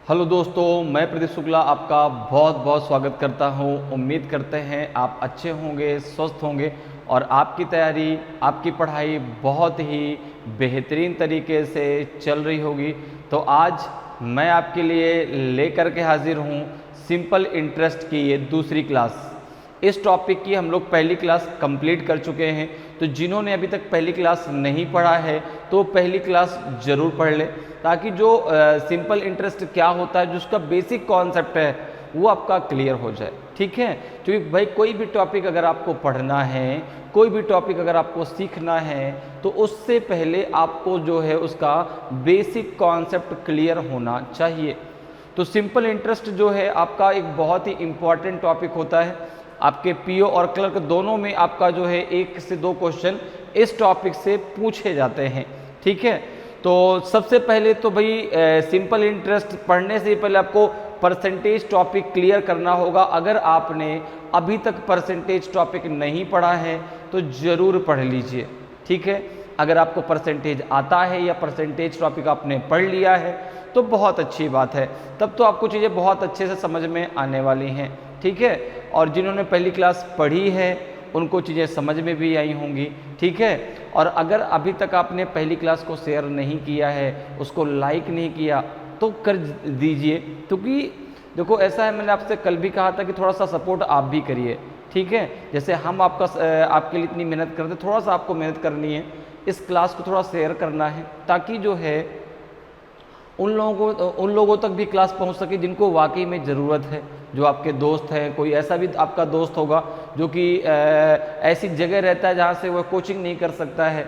Hello दोस्तों, मैं प्रदीप शुक्ला आपका बहुत बहुत स्वागत करता हूं। उम्मीद करते हैं आप अच्छे होंगे, स्वस्थ होंगे और आपकी तैयारी, आपकी पढ़ाई बहुत ही बेहतरीन तरीके से चल रही होगी। तो आज मैं आपके लिए लेकर के हाजिर हूं सिंपल इंटरेस्ट की ये दूसरी क्लास। इस टॉपिक की हम लोग पहली क्लास कंप्लीट कर चुके हैं, तो जिन्होंने अभी तक पहली क्लास नहीं पढ़ा है तो पहली क्लास ज़रूर पढ़ लें, ताकि जो सिंपल इंटरेस्ट क्या होता है, जो उसका बेसिक कॉन्सेप्ट है वो आपका क्लियर हो जाए। ठीक है, क्योंकि भाई कोई भी टॉपिक अगर आपको पढ़ना है, कोई भी टॉपिक अगर आपको सीखना है, तो उससे पहले आपको जो है उसका बेसिक कॉन्सेप्ट क्लियर होना चाहिए। तो सिंपल इंटरेस्ट जो है आपका एक बहुत ही इम्पॉर्टेंट टॉपिक होता है। आपके पीओ और क्लर्क दोनों में आपका जो है 1 से 2 क्वेश्चन इस टॉपिक से पूछे जाते हैं। ठीक है, तो सबसे पहले तो भाई सिंपल इंटरेस्ट पढ़ने से पहले आपको परसेंटेज टॉपिक क्लियर करना होगा। अगर आपने अभी तक परसेंटेज टॉपिक नहीं पढ़ा है तो ज़रूर पढ़ लीजिए। ठीक है, अगर आपको परसेंटेज आता है या परसेंटेज टॉपिक आपने पढ़ लिया है तो बहुत अच्छी बात है, तब तो आपको चीज़ें बहुत अच्छे से समझ में आने वाली हैं। ठीक है, और जिन्होंने पहली क्लास पढ़ी है उनको चीज़ें समझ में भी आई होंगी। ठीक है, और अगर अभी तक आपने पहली क्लास को शेयर नहीं किया है, उसको लाइक नहीं किया, तो कर दीजिए। क्योंकि देखो ऐसा है, मैंने आपसे कल भी कहा था कि थोड़ा सा सपोर्ट आप भी करिए। ठीक है, जैसे हम आपके लिए इतनी मेहनत करते, थोड़ा सा आपको मेहनत करनी है, इस क्लास को थोड़ा शेयर करना है, ताकि जो है उन लोगों तक भी क्लास पहुंच सके जिनको वाकई में ज़रूरत है। जो आपके दोस्त हैं, कोई ऐसा भी आपका दोस्त होगा जो कि ऐसी जगह रहता है जहाँ से वह कोचिंग नहीं कर सकता है,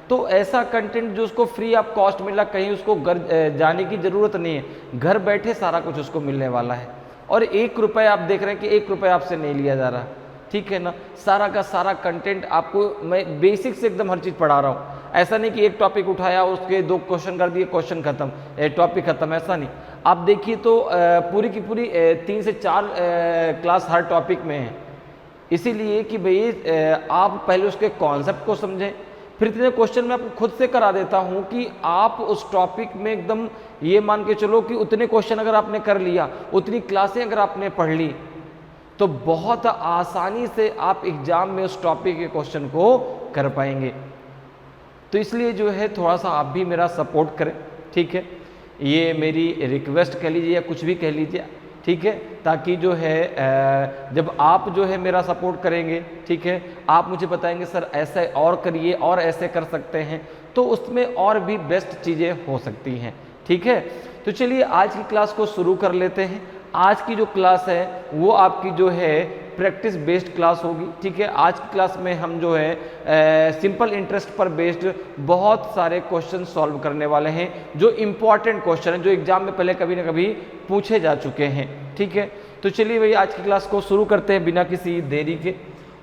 तो ऐसा कंटेंट जो उसको फ्री ऑफ कॉस्ट मिला, कहीं उसको घर जाने की ज़रूरत नहीं है, घर बैठे सारा कुछ उसको मिलने वाला है। और 1 रुपये आप देख रहे हैं कि 1 रुपये आपसे नहीं लिया जा रहा। ठीक है ना, सारा का सारा कंटेंट आपको मैं बेसिक से एकदम हर चीज़ पढ़ा रहा हूँ। ऐसा नहीं कि एक टॉपिक उठाया, उसके 2 क्वेश्चन कर दिए, क्वेश्चन खत्म, टॉपिक खत्म, ऐसा नहीं। आप देखिए तो पूरी की पूरी 3 से 4 क्लास हर टॉपिक में है, इसीलिए कि भाई आप पहले उसके कॉन्सेप्ट को समझें, फिर इतने क्वेश्चन मैं आपको खुद से करा देता हूँ कि आप उस टॉपिक में एकदम ये मान के चलो कि उतने क्वेश्चन अगर आपने कर लिया, उतनी क्लासें अगर आपने पढ़ ली, तो बहुत आसानी से आप एग्जाम में उस टॉपिक के क्वेश्चन को कर पाएंगे। तो इसलिए जो है थोड़ा सा आप भी मेरा सपोर्ट करें। ठीक है, ये मेरी रिक्वेस्ट कह लीजिए या कुछ भी कह लीजिए। ठीक है, ताकि जो है जब आप जो है मेरा सपोर्ट करेंगे, ठीक है, आप मुझे बताएंगे सर ऐसे और करिए और ऐसे कर सकते हैं, तो उसमें और भी बेस्ट चीज़ें हो सकती हैं। ठीक है, तो चलिए आज की क्लास को शुरू कर लेते हैं। आज की जो क्लास है वो आपकी जो है प्रैक्टिस बेस्ड क्लास होगी। ठीक है, आज की क्लास में हम जो है सिंपल इंटरेस्ट पर बेस्ड बहुत सारे क्वेश्चन सॉल्व करने वाले हैं, जो इम्पॉर्टेंट क्वेश्चन हैं, जो एग्जाम में पहले कभी ना कभी पूछे जा चुके हैं। ठीक है, तो चलिए भाई आज की क्लास को शुरू करते हैं बिना किसी देरी के।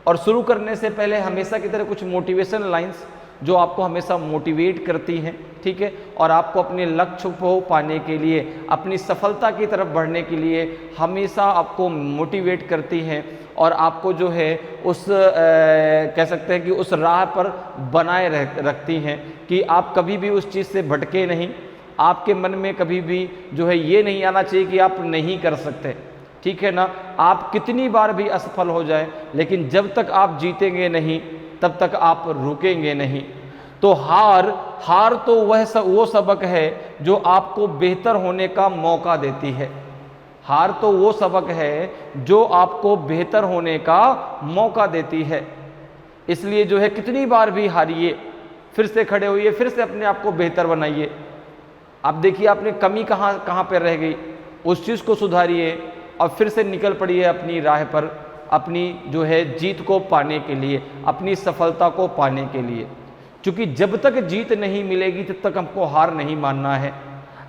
और शुरू करने से पहले हमेशा की तरह कुछ मोटिवेशन लाइन्स जो आपको हमेशा मोटिवेट करती हैं। ठीक है, और आपको अपने लक्ष्य को पाने के लिए, अपनी सफलता की तरफ बढ़ने के लिए हमेशा आपको मोटिवेट करती हैं और आपको जो है उस कह सकते हैं कि उस राह पर बनाए रखती हैं कि आप कभी भी उस चीज़ से भटके नहीं। आपके मन में कभी भी जो है ये नहीं आना चाहिए कि आप नहीं कर सकते। ठीक है ना, आप कितनी बार भी असफल हो जाए, लेकिन जब तक आप जीतेंगे नहीं तब तक आप रुकेंगे नहीं। तो हार तो वो सबक है जो आपको बेहतर होने का मौका देती है। हार तो वो सबक है जो आपको बेहतर होने का मौका देती है। इसलिए जो है कितनी बार भी हारिए, फिर से खड़े होइए, फिर से अपने आप को बेहतर बनाइए। आप देखिए आपने कमी कहाँ पर रह गई, उस चीज़ को सुधारिए और फिर से निकल पड़िए अपनी राह पर, अपनी जो है जीत को पाने के लिए, अपनी सफलता को पाने के लिए। क्योंकि जब तक जीत नहीं मिलेगी तब तक हमको हार नहीं मानना है।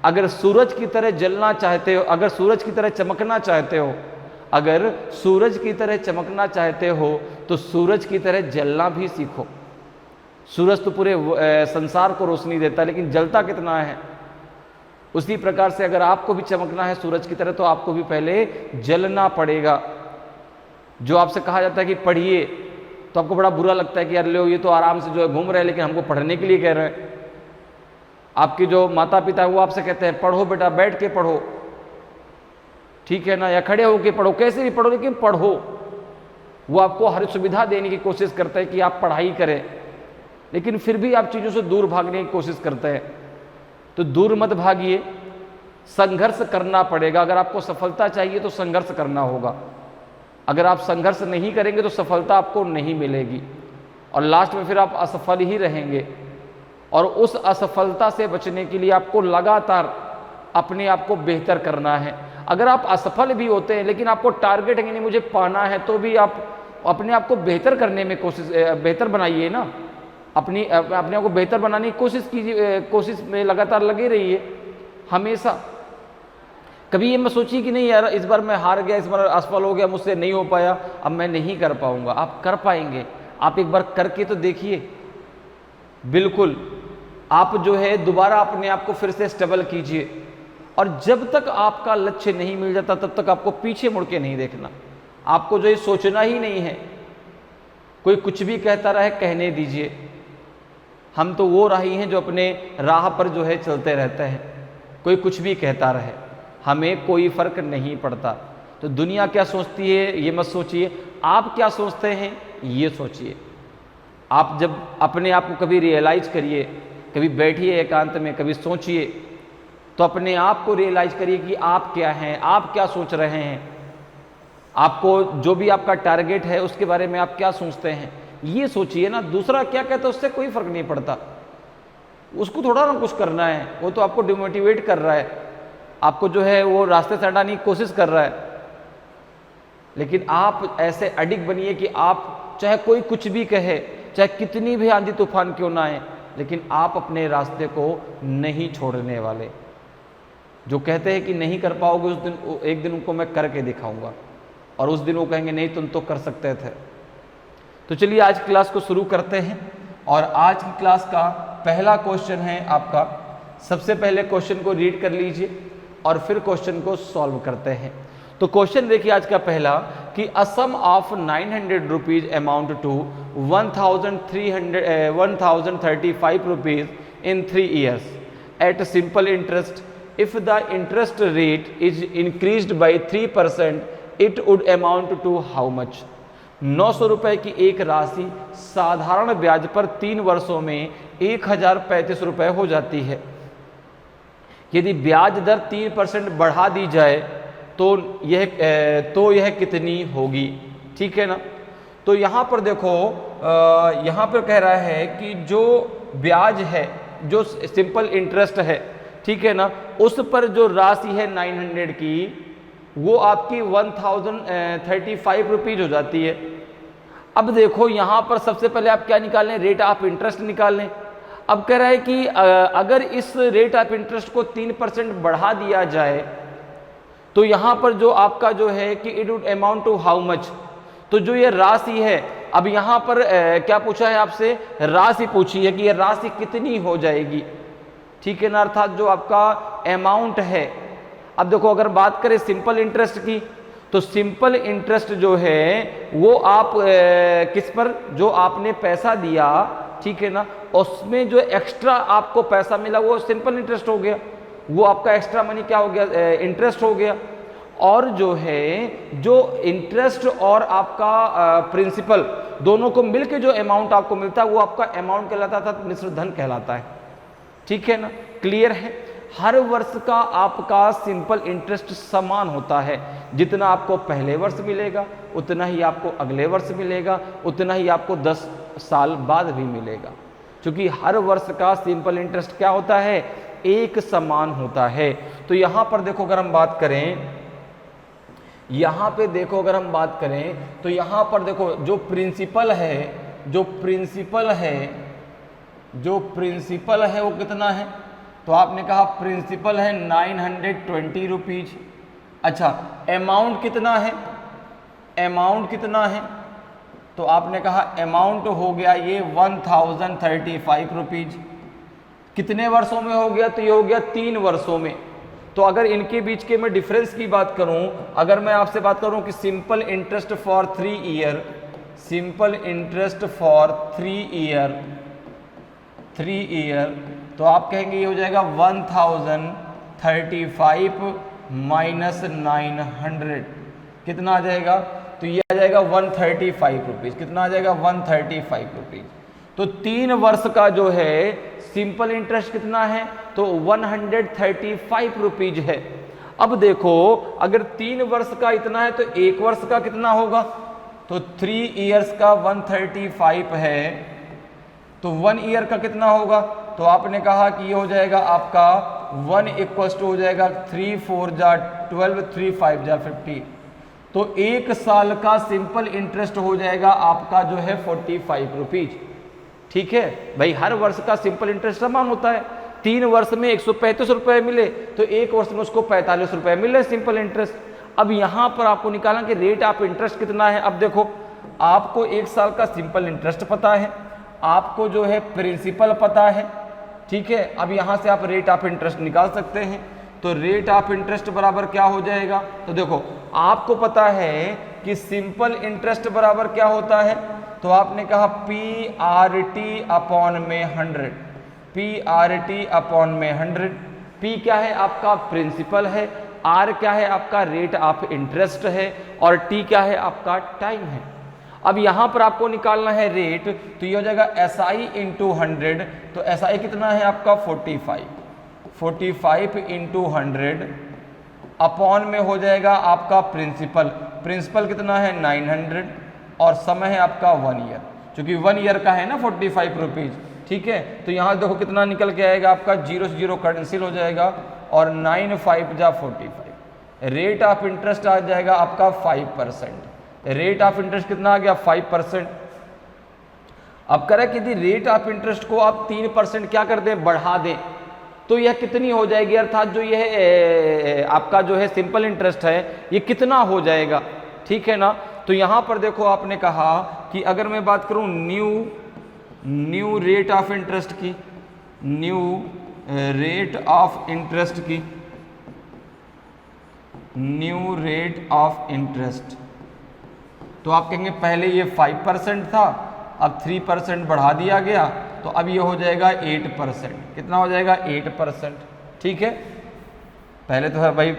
अगर सूरज की तरह जलना चाहते हो, अगर सूरज की तरह चमकना चाहते हो, अगर सूरज की तरह चमकना चाहते हो तो सूरज की तरह जलना भी सीखो। सूरज तो पूरे संसार को रोशनी देता है, लेकिन जलता कितना है। उसी प्रकार से अगर आपको भी चमकना है सूरज की तरह, तो आपको भी पहले जलना पड़ेगा। जो आपसे कहा जाता है कि पढ़िए, तो आपको बड़ा बुरा लगता है कि यार लो ये तो आराम से जो है घूम रहे हैं, लेकिन हमको पढ़ने के लिए कह रहे हैं। आपके जो माता पिता है वो आपसे कहते हैं पढ़ो बेटा, बैठ के पढ़ो, ठीक है ना, या खड़े होकर पढ़ो, कैसे भी पढ़ो लेकिन पढ़ो। वो आपको हर सुविधा देने की कोशिश करता है कि आप पढ़ाई करें, लेकिन फिर भी आप चीज़ों से दूर भागने की कोशिश करते हैं। तो दूर मत भागिए, संघर्ष करना पड़ेगा। अगर आपको सफलता चाहिए तो संघर्ष करना होगा। अगर आप संघर्ष नहीं करेंगे तो सफलता आपको नहीं मिलेगी और लास्ट में फिर आप असफल ही रहेंगे। और उस असफलता से बचने के लिए आपको लगातार अपने आप को बेहतर करना है। अगर आप असफल भी होते हैं लेकिन आपको टारगेट है कि नहीं मुझे पाना है, तो भी आप अपने आप को बेहतर करने में बेहतर बनाइए ना, अपने आप को बेहतर बनाने की कोशिश कीजिए, कोशिश में लगातार लगे रहिए हमेशा। कभी ये मत सोचिए कि नहीं यार इस बार मैं हार गया, इस बार असफल हो गया, मुझसे नहीं हो पाया, अब मैं नहीं कर पाऊंगा। आप कर पाएंगे, आप एक बार करके तो देखिए। बिल्कुल आप जो है दोबारा अपने आप को फिर से स्टेबल कीजिए, और जब तक आपका लक्ष्य नहीं मिल जाता तब तक आपको पीछे मुड़ के नहीं देखना। आपको जो है सोचना ही नहीं है। कोई कुछ भी कहता रहे, कहने दीजिए। हम तो वो राही हैं जो अपने राह पर जो है चलते रहते हैं। कोई कुछ भी कहता रहे, हमें कोई फर्क नहीं पड़ता। तो दुनिया क्या सोचती है ये मत सोचिए, आप क्या सोचते हैं ये सोचिए। आप जब अपने आप को कभी रियलाइज करिए, कभी बैठिए एकांत में, कभी सोचिए, तो अपने आप को रियलाइज करिए कि आप क्या हैं, आप क्या सोच रहे हैं, आपको जो भी आपका टारगेट है उसके बारे में आप क्या सोचते हैं, ये सोचिए ना। दूसरा क्या कहता है उससे कोई फर्क नहीं पड़ता, उसको थोड़ा ना कुछ करना है, वो तो आपको डिमोटिवेट कर रहा है, आपको जो है वो रास्ते से हटाने की कोशिश कर रहा है। लेकिन आप ऐसे एडिक्ट बनिए कि आप चाहे कोई कुछ भी कहे, चाहे कितनी भी आंधी तूफान क्यों ना आए, लेकिन आप अपने रास्ते को नहीं छोड़ने वाले। जो कहते हैं कि नहीं कर पाओगे, उस दिन एक दिन उनको मैं करके दिखाऊंगा, और उस दिन वो कहेंगे नहीं तुम तो कर सकते थे। तो चलिए आज क्लास को शुरू करते हैं, और आज की क्लास का पहला क्वेश्चन है आपका। सबसे पहले क्वेश्चन को रीड कर लीजिए और फिर क्वेश्चन को सॉल्व करते हैं। तो क्वेश्चन देखिए आज का पहला कि a sum of 900 rupees amount to 1035 rupees in 3 years at simple interest. If the interest rate is increased by 3% it would amount to how much. 900 रुपए की एक राशि साधारण ब्याज पर 3 वर्षों में 1035 रुपए हो जाती है। यदि ब्याज दर 3% बढ़ा दी जाए तो यह कितनी होगी। ठीक है ना। तो यहाँ पर देखो, यहाँ पर कह रहा है कि जो ब्याज है, जो सिंपल इंटरेस्ट है, ठीक है ना, उस पर जो राशि है 900 की, वो आपकी 1035 रुपीज हो जाती है। अब देखो यहाँ पर सबसे पहले आप क्या निकालें, रेट ऑफ इंटरेस्ट निकाल लें। अब कह रहा है कि अगर इस रेट ऑफ इंटरेस्ट को 3% बढ़ा दिया जाए तो यहाँ पर जो आपका जो है कि it would amount to how much. तो जो ये राशि है, अब यहाँ पर क्या पूछा है आपसे, राशि पूछी है कि ये राशि कितनी हो जाएगी। ठीक है ना, अर्थात जो आपका अमाउंट है। अब देखो अगर बात करें सिंपल इंटरेस्ट की, तो सिंपल इंटरेस्ट जो है वो आप किस पर, जो आपने पैसा दिया, ठीक है ना, उसमें जो एक्स्ट्रा आपको पैसा मिला वो सिंपल इंटरेस्ट हो गया, वो आपका एक्स्ट्रा मनी क्या हो गया, इंटरेस्ट हो गया। और जो है जो इंटरेस्ट और आपका प्रिंसिपल दोनों को मिलके जो अमाउंट आपको मिलता है वो आपका अमाउंट कहलाता था, मिश्र धन कहलाता है। ठीक है ना, क्लियर है। हर वर्ष का आपका सिंपल इंटरेस्ट समान होता है, जितना आपको पहले वर्ष मिलेगा उतना ही आपको अगले वर्ष मिलेगा, उतना ही आपको 10 साल बाद भी मिलेगा, क्योंकि हर वर्ष का सिंपल इंटरेस्ट क्या होता है, एक समान होता है। तो यहाँ पर देखो अगर हम बात करें, यहाँ पे देखो अगर हम बात करें तो यहाँ पर देखो जो प्रिंसिपल है, जो प्रिंसिपल है वो कितना है, तो आपने कहा प्रिंसिपल है 920 रुपीज। अच्छा, अमाउंट कितना है, अमाउंट कितना है, तो आपने कहा अमाउंट हो गया ये 1035 रुपीज। कितने वर्षों में हो गया, तो ये हो गया 3 वर्षों में। तो अगर इनके बीच के मैं डिफरेंस की बात करूं, अगर मैं आपसे बात करूं कि simple interest for 3 year, simple interest for 3 year, तो आप कहेंगे ये हो जाएगा 1035 माइनस 900 कितना आ जाएगा? तो ये आ जाएगा 135 रुपीज़। कितना आ जाएगा? 135 रुपीज़। तो 3 वर्ष का जो है सिंपल इंटरेस्ट कितना है? तो 135 रुपीज़ है। अब देखो अगर 3 वर्ष का इतना है तो 1 वर्ष का कितना होगा? तो 3 इयर्स का 135 है, तो 1 ईयर का कितना होगा? तो आपने कहा कि ये हो जाएगा आपका 1 इक्वल्स टू हो जाएगा 3 4 जा 12, 3 5 जा 50। तो 1 साल का सिंपल इंटरेस्ट हो जाएगा आपका जो है 45 रुपीज़। ठीक है भाई, हर वर्ष का सिंपल इंटरेस्ट समान होता है। 3 वर्ष में 135 रुपये मिले तो 1 वर्ष में उसको 45 रुपये मिले सिंपल इंटरेस्ट। अब यहाँ पर आपको निकालना कि रेट ऑफ इंटरेस्ट कितना है। अब देखो आपको 1 साल का सिंपल इंटरेस्ट पता है, आपको जो है प्रिंसिपल पता है। ठीक है, अब यहाँ से आप रेट ऑफ इंटरेस्ट निकाल सकते हैं। तो रेट ऑफ इंटरेस्ट बराबर क्या हो जाएगा? तो देखो आपको पता है कि सिंपल इंटरेस्ट बराबर क्या होता है, तो आपने कहा PRT अपॉन में 100। PRT अपॉन में 100। P क्या है? आपका प्रिंसिपल है, R क्या है? आपका रेट ऑफ इंटरेस्ट है, और T क्या है? आपका टाइम है। अब यहाँ पर आपको निकालना है रेट, तो ये हो जाएगा SI इंटू 100। तो SI कितना है आपका? 45 इंटू 100 अपॉन में हो जाएगा आपका प्रिंसिपल। प्रिंसिपल कितना है? 900, और समय है आपका 1 ईयर, क्योंकि 1 ईयर का है ना 45 रुपीज़। ठीक है, तो यहाँ देखो कितना निकल के आएगा आपका, 0 से 0 कैंसिल हो जाएगा, और 9 5 जा 45। रेट ऑफ इंटरेस्ट आ जाएगा आपका 5%। रेट ऑफ इंटरेस्ट कितना आ गया? 5%। अब करें कि यदि रेट ऑफ इंटरेस्ट को आप 3% क्या कर दें? बढ़ा दें, तो यह कितनी हो जाएगी? अर्थात जो यह आपका जो है सिंपल इंटरेस्ट है ये कितना हो जाएगा? ठीक है ना। तो यहाँ पर देखो आपने कहा कि अगर मैं बात करूँ न्यू रेट ऑफ इंटरेस्ट की, न्यू रेट ऑफ इंटरेस्ट की, न्यू रेट ऑफ इंटरेस्ट, तो आप कहेंगे पहले ये 5% था, अब 3% बढ़ा दिया गया, तो अब ये हो जाएगा 8%। कितना हो जाएगा? 8%। ठीक है, पहले तो है भाई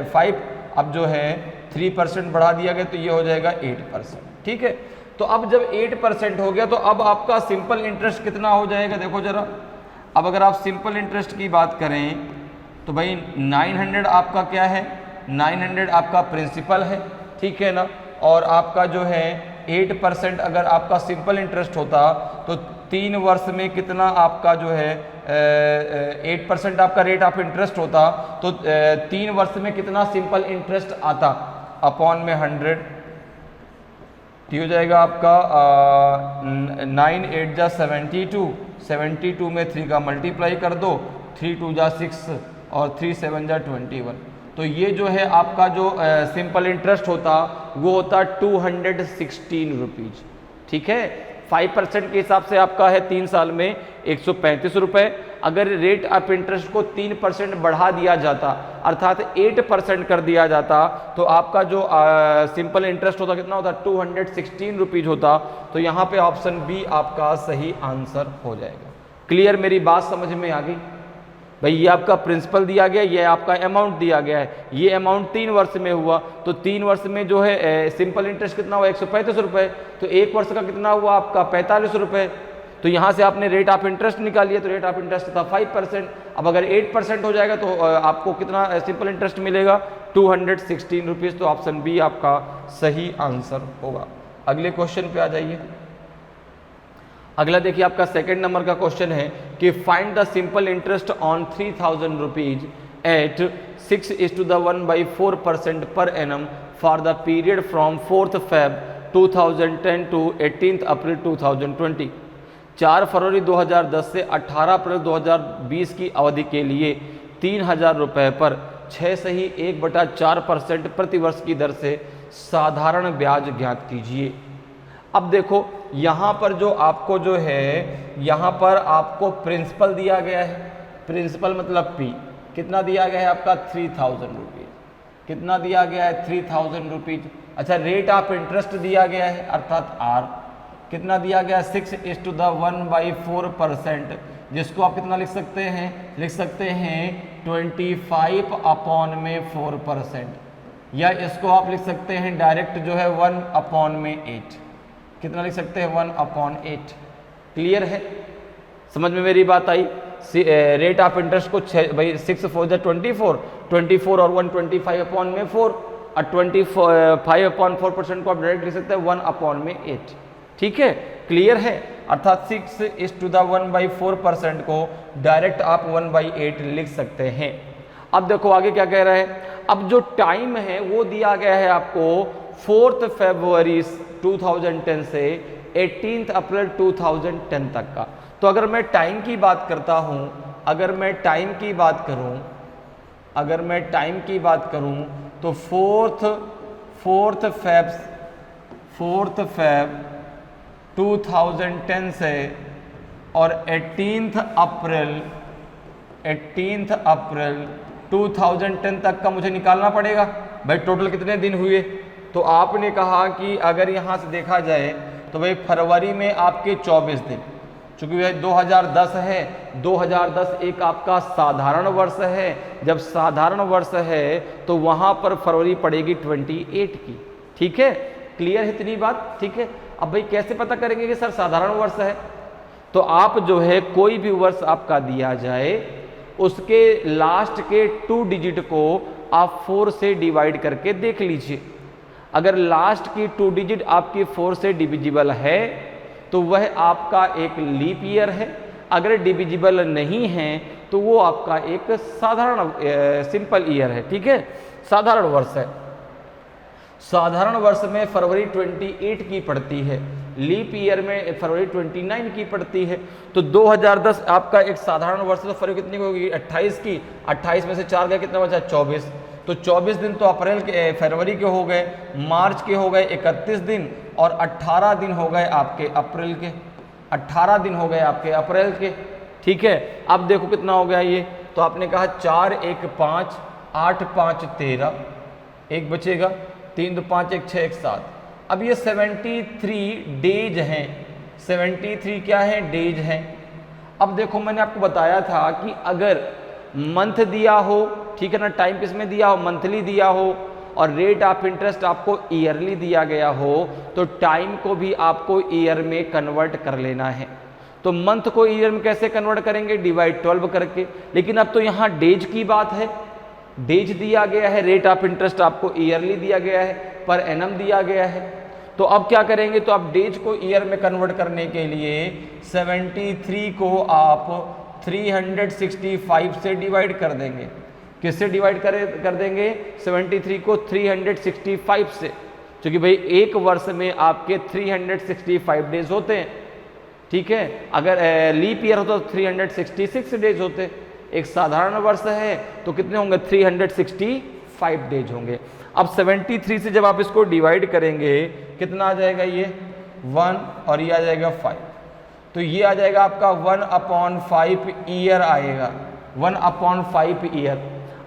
5, अब जो है 3% बढ़ा दिया गया, तो ये हो जाएगा 8%। ठीक है, तो अब जब 8% हो गया तो अब आपका सिंपल इंटरेस्ट कितना हो जाएगा? देखो जरा, अब अगर आप सिंपल इंटरेस्ट की बात करें तो भाई 900 आपका क्या है? 900 आपका प्रिंसिपल है। ठीक है ना, और आपका जो है 8% अगर आपका सिंपल इंटरेस्ट होता तो 3 वर्ष में कितना आपका जो है 8% आपका रेट ऑफ इंटरेस्ट होता, तो 3 वर्ष में कितना सिंपल इंटरेस्ट आता? अपॉन में 100, तो हो जाएगा आपका 9 8 जा 72, 72 में 3 का मल्टीप्लाई कर दो, 3 2 जा 6 और 3 7 जा 21। तो ये जो है आपका जो सिंपल इंटरेस्ट होता वो होता 216 रुपीज़। ठीक है, 5% के हिसाब से आपका है 3 साल में 135 रुपये। अगर रेट ऑफ इंटरेस्ट को 3% बढ़ा दिया जाता, अर्थात 8% कर दिया जाता, तो आपका जो सिंपल इंटरेस्ट होता कितना होता? 216 रुपीज़ होता। तो यहाँ पे ऑप्शन बी आपका सही आंसर हो जाएगा। क्लियर, मेरी बात समझ में आ गई भाई? ये आपका प्रिंसिपल दिया गया, ये आपका अमाउंट दिया गया है, ये अमाउंट 3 वर्ष में हुआ, तो 3 वर्ष में जो है सिंपल इंटरेस्ट कितना हुआ? 135 रुपये। तो 1 वर्ष का कितना हुआ आपका? 45 रुपये। तो यहाँ से आपने रेट ऑफ इंटरेस्ट निकालिए, तो रेट ऑफ इंटरेस्ट था 5%। अब अगर 8% हो जाएगा तो आपको कितना सिंपल इंटरेस्ट मिलेगा? 216 रुपीज़। तो ऑप्शन बी आपका सही आंसर होगा। अगले क्वेश्चन पे आ जाइए। अगला देखिए आपका सेकंड नंबर का क्वेश्चन है कि find the simple interest on 3000 rupees at 6:1/4% per annum for the period from 4th Feb 2010 to 18th April 2020। 4 फरवरी 2010 से 18 अप्रैल 2020 की अवधि के लिए 3000 रुपये पर 6.1/4% प्रतिवर्ष की दर से साधारण ब्याज ज्ञात कीजिए। अब देखो यहाँ पर जो आपको जो है यहाँ पर आपको प्रिंसिपल दिया गया है, प्रिंसिपल मतलब P कितना दिया गया है आपका 3000 रुपीज़। कितना दिया गया है? 3000 रुपीज़। अच्छा, रेट ऑफ इंटरेस्ट दिया गया है अर्थात R कितना दिया गया है? 6:1/4%, जिसको आप कितना लिख सकते हैं? लिख सकते हैं 25/4%, या इसको आप लिख सकते हैं डायरेक्ट जो है 1/8। कितना लिख सकते हैं? 1/8। क्लियर है? समझ में मेरी बात आई? रेट ऑफ इंटरेस्ट को भाई 6 4 जा 24, 24 और 1 25/4 और 25/4% को आप डायरेक्ट लिख सकते हैं 1/8। ठीक है, क्लियर है? अर्थात 6 1/4% को डायरेक्ट आप 1/8 लिख सकते हैं। अब देखो आगे क्या कह रहा है। अब जो टाइम है वो दिया गया है आपको 4 फरवरी 2010 से 18 अप्रैल 2010 तक का। तो अगर मैं टाइम की बात करता हूं, अगर मैं टाइम की बात करूं तो 4 फेब 2010 से और 18 अप्रैल 2010 तक का मुझे निकालना पड़ेगा। भाई टोटल कितने दिन हुए? तो आपने कहा कि अगर यहाँ से देखा जाए तो भाई फरवरी में आपके 24 दिन, चूंकि भाई 2010 है, 2010 एक आपका साधारण वर्ष है। जब साधारण वर्ष है तो वहाँ पर फरवरी पड़ेगी 28 की। ठीक है, क्लियर है इतनी बात? ठीक है। अब भाई कैसे पता करेंगे कि सर साधारण वर्ष है? तो आप जो है कोई भी वर्ष आपका दिया जाए उसके लास्ट के 2 डिजिट को आप 4 से डिवाइड करके देख लीजिए। अगर लास्ट की 2 डिजिट आपकी 4 से डिविजिबल है तो वह आपका एक लीप ईयर है। अगर डिविजिबल नहीं है तो वो आपका एक साधारण सिंपल ईयर है। ठीक है, साधारण वर्ष है। साधारण वर्ष में फरवरी 28 की पड़ती है, लीप ईयर में फरवरी 29 की पड़ती है। तो 2010 आपका एक साधारण वर्ष, तो फरवरी कितनी होगी? 28 की। 28 में से 4 गया, कितना बचा? 24। तो 24 दिन तो फरवरी के हो गए, मार्च के हो गए 31 दिन और 18 दिन हो गए आपके अप्रैल के। 18 दिन हो गए आपके अप्रैल के। ठीक है, अब देखो कितना हो गया ये। तो आपने कहा 4 1 5 8 5 13, एक बचेगा 3 2 5 1 6 1 7। अब ये 73 डेज हैं। 73 क्या है? डेज हैं। अब देखो मैंने आपको बताया था कि अगर मंथ दिया हो, ठीक है ना, टाइम किस में दिया हो? मंथली दिया हो, और रेट ऑफ इंटरेस्ट आपको ईयरली दिया गया हो, तो टाइम को भी आपको ईयर में कन्वर्ट कर लेना है। तो मंथ को ईयर में कैसे कन्वर्ट करेंगे? डिवाइड 12 करके। लेकिन अब तो यहाँ डेज की बात है, डेज दिया गया है, रेट ऑफ इंटरेस्ट आपको ईयरली दिया गया है, पर एनम दिया गया है। तो अब क्या करेंगे? तो आप डेज को ईयर में कन्वर्ट करने के लिए 73 को आप 365 से डिवाइड कर देंगे। किससे डिवाइड कर देंगे? 73 को 365 से, क्योंकि भाई एक वर्ष में आपके 365 डेज होते हैं। ठीक है, अगर लीप ईयर होता तो 366 डेज होते। एक साधारण वर्ष है तो कितने होंगे? 365 डेज होंगे। अब 73 से जब आप इसको डिवाइड करेंगे कितना आ जाएगा? ये 1 और ये आ जाएगा 5। तो ये आ जाएगा आपका 1/5 ईयर आएगा, 1/5 ईयर।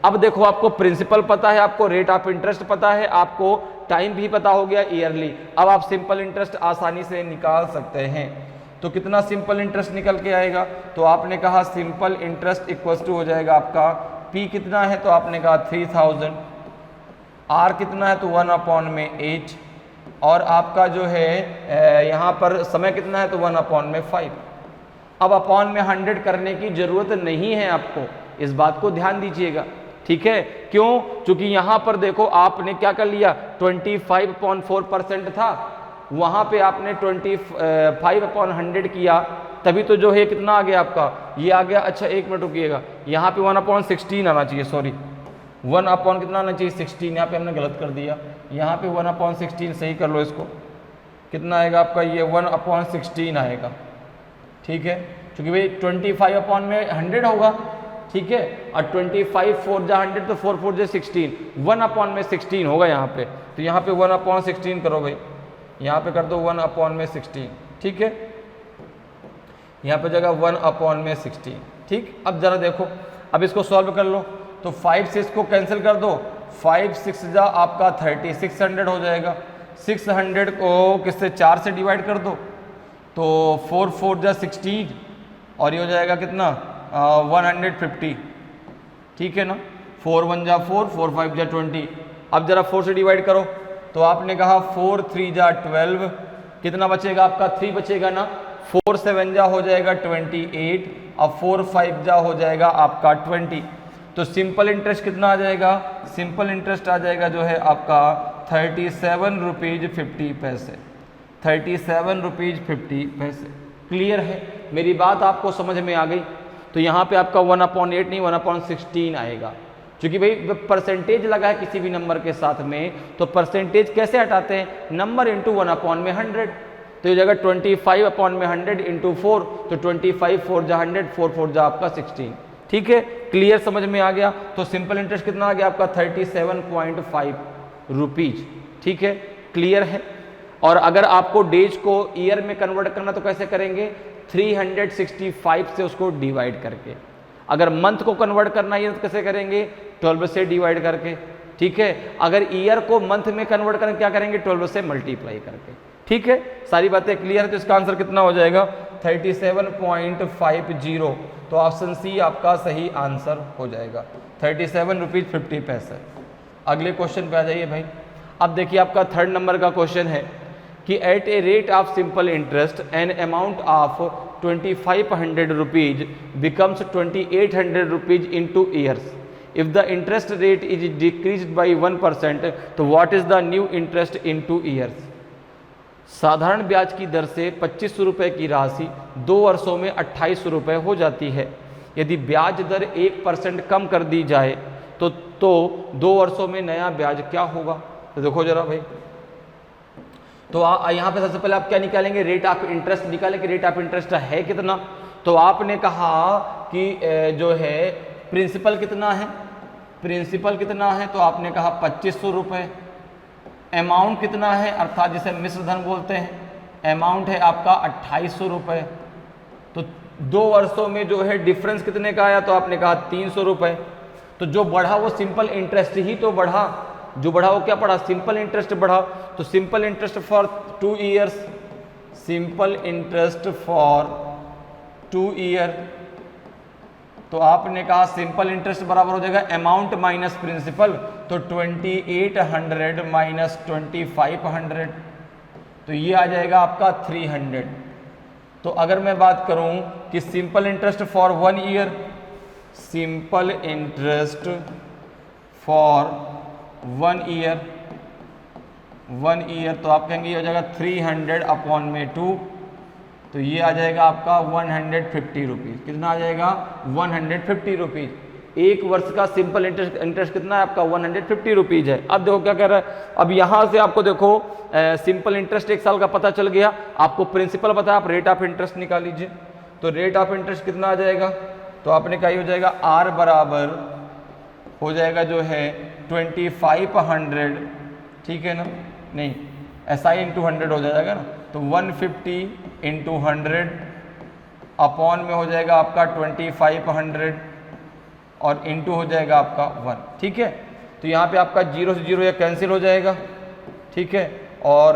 अब देखो आपको प्रिंसिपल पता है, आपको रेट ऑफ इंटरेस्ट पता है, आपको टाइम भी पता हो गया ईयरली। अब आप सिंपल इंटरेस्ट आसानी से निकाल सकते हैं। तो कितना सिंपल इंटरेस्ट निकल के आएगा? तो आपने कहा सिंपल इंटरेस्ट इक्वल टू हो जाएगा आपका P कितना है? तो आपने कहा 3000। R कितना है? तो 1/8। और आपका जो है यहाँ पर समय कितना है? तो 1/5। अब अपॉन में 100 करने की जरूरत नहीं है आपको, इस बात को ध्यान दीजिएगा। ठीक है, क्यों? क्योंकि यहाँ पर देखो आपने क्या कर लिया, 25.4% था, वहाँ पे आपने 25/100 किया, तभी तो जो है कितना आ गया आपका? ये आ गया। अच्छा एक मिनट रुकिएगा, यहाँ पे 1/16 आना चाहिए, सॉरी 1/ कितना आना चाहिए? 16। यहाँ पे हमने गलत कर दिया, यहाँ पे 1/16 सही कर लो इसको। कितना आएगा आपका? ये 1/16 आएगा। ठीक है, क्योंकि भाई 25/100 होगा। ठीक है, और 25 4 जा 100 तो 4 4 जा 16, 1/16 होगा यहाँ पे। तो यहाँ पे 1/16 करो भाई, यहाँ पे कर दो 1/16। ठीक है, यहाँ पे जगह 1/16। ठीक, अब जरा देखो, अब इसको सॉल्व कर लो। तो 5 से इसको कैंसिल कर दो, 5 6 जा आपका 30, 600 हो जाएगा। 600 को किससे? 4 से डिवाइड कर दो, तो 4 4 जा 16 और ये हो जाएगा कितना? 150। ठीक है ना। 4 1 जा 4, 4 5 जा 20। अब जरा 4 से डिवाइड करो, तो आपने कहा 4 3 जा 12, कितना बचेगा आपका 3 बचेगा ना। 4 7 जा हो जाएगा 28, अब 4 5 जा हो जाएगा आपका 20। तो सिंपल इंटरेस्ट कितना आ जाएगा, सिंपल इंटरेस्ट आ जाएगा जो है आपका 37 रुपीज़ 50 पैसे, 37 रुपीज़ 50 पैसे। क्लियर है, मेरी बात आपको समझ में आ गई। तो यहाँ पे आपका 1/8 नहीं 1/16 आएगा, क्योंकि भाई परसेंटेज लगा है किसी भी नंबर के साथ में, तो परसेंटेज कैसे हटाते हैं, नंबर इंटू 1/100। तो ये जाएगा 25/100 इंटू 4, तो 25 4 जा 100, 4 4 जा आपका 16। ठीक है, क्लियर, समझ में आ गया। तो सिंपल इंटरेस्ट कितना आ गया आपका 37.5 रुपीज। ठीक है, क्लियर है। और अगर आपको डेज को ईयर में कन्वर्ट करना तो कैसे करेंगे, 365 से उसको डिवाइड करके। अगर मंथ को कन्वर्ट करना है तो कैसे करेंगे, 12 से डिवाइड करके। ठीक है, अगर ईयर को मंथ में कन्वर्ट करना क्या करेंगे, 12 से मल्टीप्लाई करके। ठीक है, सारी बातें क्लियर है। तो इसका आंसर कितना हो जाएगा 37.50। तो ऑप्शन सी आपका सही आंसर हो जाएगा, 37 रुपीज़ 50 पैसे। अगले क्वेश्चन पे आ जाइए भाई। अब देखिए आपका 3rd नंबर का क्वेश्चन है कि at a rate of simple interest an amount of 2500 rupees becomes 2800 rupees in 2 years. If the interest rate is decreased by 1%, तो what is the new interest in 2 years. साधारण ब्याज की दर से 2500 रुपये की राशि 2 वर्षों में 2800 रुपये हो जाती है। यदि ब्याज दर 1% कम कर दी जाए तो 2 वर्षों में नया ब्याज क्या होगा। तो देखो जरा भाई, तो यहाँ पे सबसे पहले आप क्या निकालेंगे, रेट ऑफ इंटरेस्ट निकालेंगे। रेट ऑफ इंटरेस्ट है कितना, तो आपने कहा कि जो है प्रिंसिपल कितना है, प्रिंसिपल कितना है, तो आपने कहा 2500 रुपये। अमाउंट कितना है, अर्थात जिसे मिश्र धन बोलते हैं, अमाउंट है आपका 2800 रुपये। तो 2 वर्षों में जो है डिफरेंस कितने का आया, तो आपने कहा 300 रुपये। तो जो बढ़ा वो सिंपल इंटरेस्ट ही तो बढ़ा, जो बढ़ा वो क्या पड़ा, सिंपल इंटरेस्ट बढ़ा। तो simple interest for 2 years, simple interest for 2 year, तो आपने कहा सिंपल इंटरेस्ट बराबर हो जाएगा अमाउंट माइनस प्रिंसिपल, तो 2800 माइनस 2500, तो ये आ जाएगा आपका 300। तो अगर मैं बात करूं कि simple interest for 1 year, simple interest for 1 year, 1 year, तो आप कहेंगे ये हो जाएगा 300/2, तो ये आ जाएगा आपका 150 रुपीज़। कितना आ जाएगा 150 रुपीज़। 1 वर्ष का सिंपल इंटरेस्ट कितना है आपका 150 रुपीज़ है। अब देखो क्या कह रहा है, अब यहाँ से आपको देखो सिंपल इंटरेस्ट 1 साल का पता चल गया, आपको प्रिंसिपल पता है, आप रेट ऑफ इंटरेस्ट निकाल लीजिए। तो रेट ऑफ इंटरेस्ट कितना आ जाएगा, तो आपने कहा हो जाएगा R बराबर हो जाएगा जो है 2500, ठीक है ना, नहीं SI इंटू 100 हो जाएगा ना, तो 150 इंटू 100 अपॉन में हो जाएगा आपका 2500 और इंटू हो जाएगा आपका 1। ठीक है, तो यहाँ पे आपका 0 से 0 ये कैंसिल हो जाएगा। ठीक है, और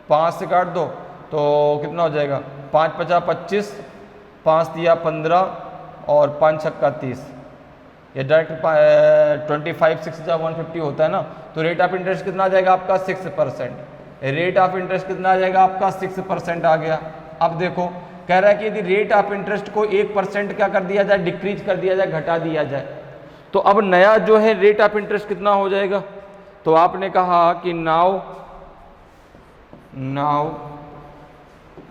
5 से काट दो तो कितना हो जाएगा, 5 × 5 = 25, 5 × 15 और 5 × 6 = 30। ये डायरेक्ट 25 6 × 150 होता है ना। तो रेट ऑफ इंटरेस्ट कितना आ जाएगा आपका 6%। रेट ऑफ इंटरेस्ट कितना आ जाएगा आपका 6% आ गया। अब देखो कह रहा है कि यदि रेट ऑफ इंटरेस्ट को 1% क्या कर दिया जाए, डिक्रीज कर दिया जाए, घटा दिया जाए, तो अब नया जो है रेट ऑफ इंटरेस्ट कितना हो जाएगा। तो आपने कहा कि नाउ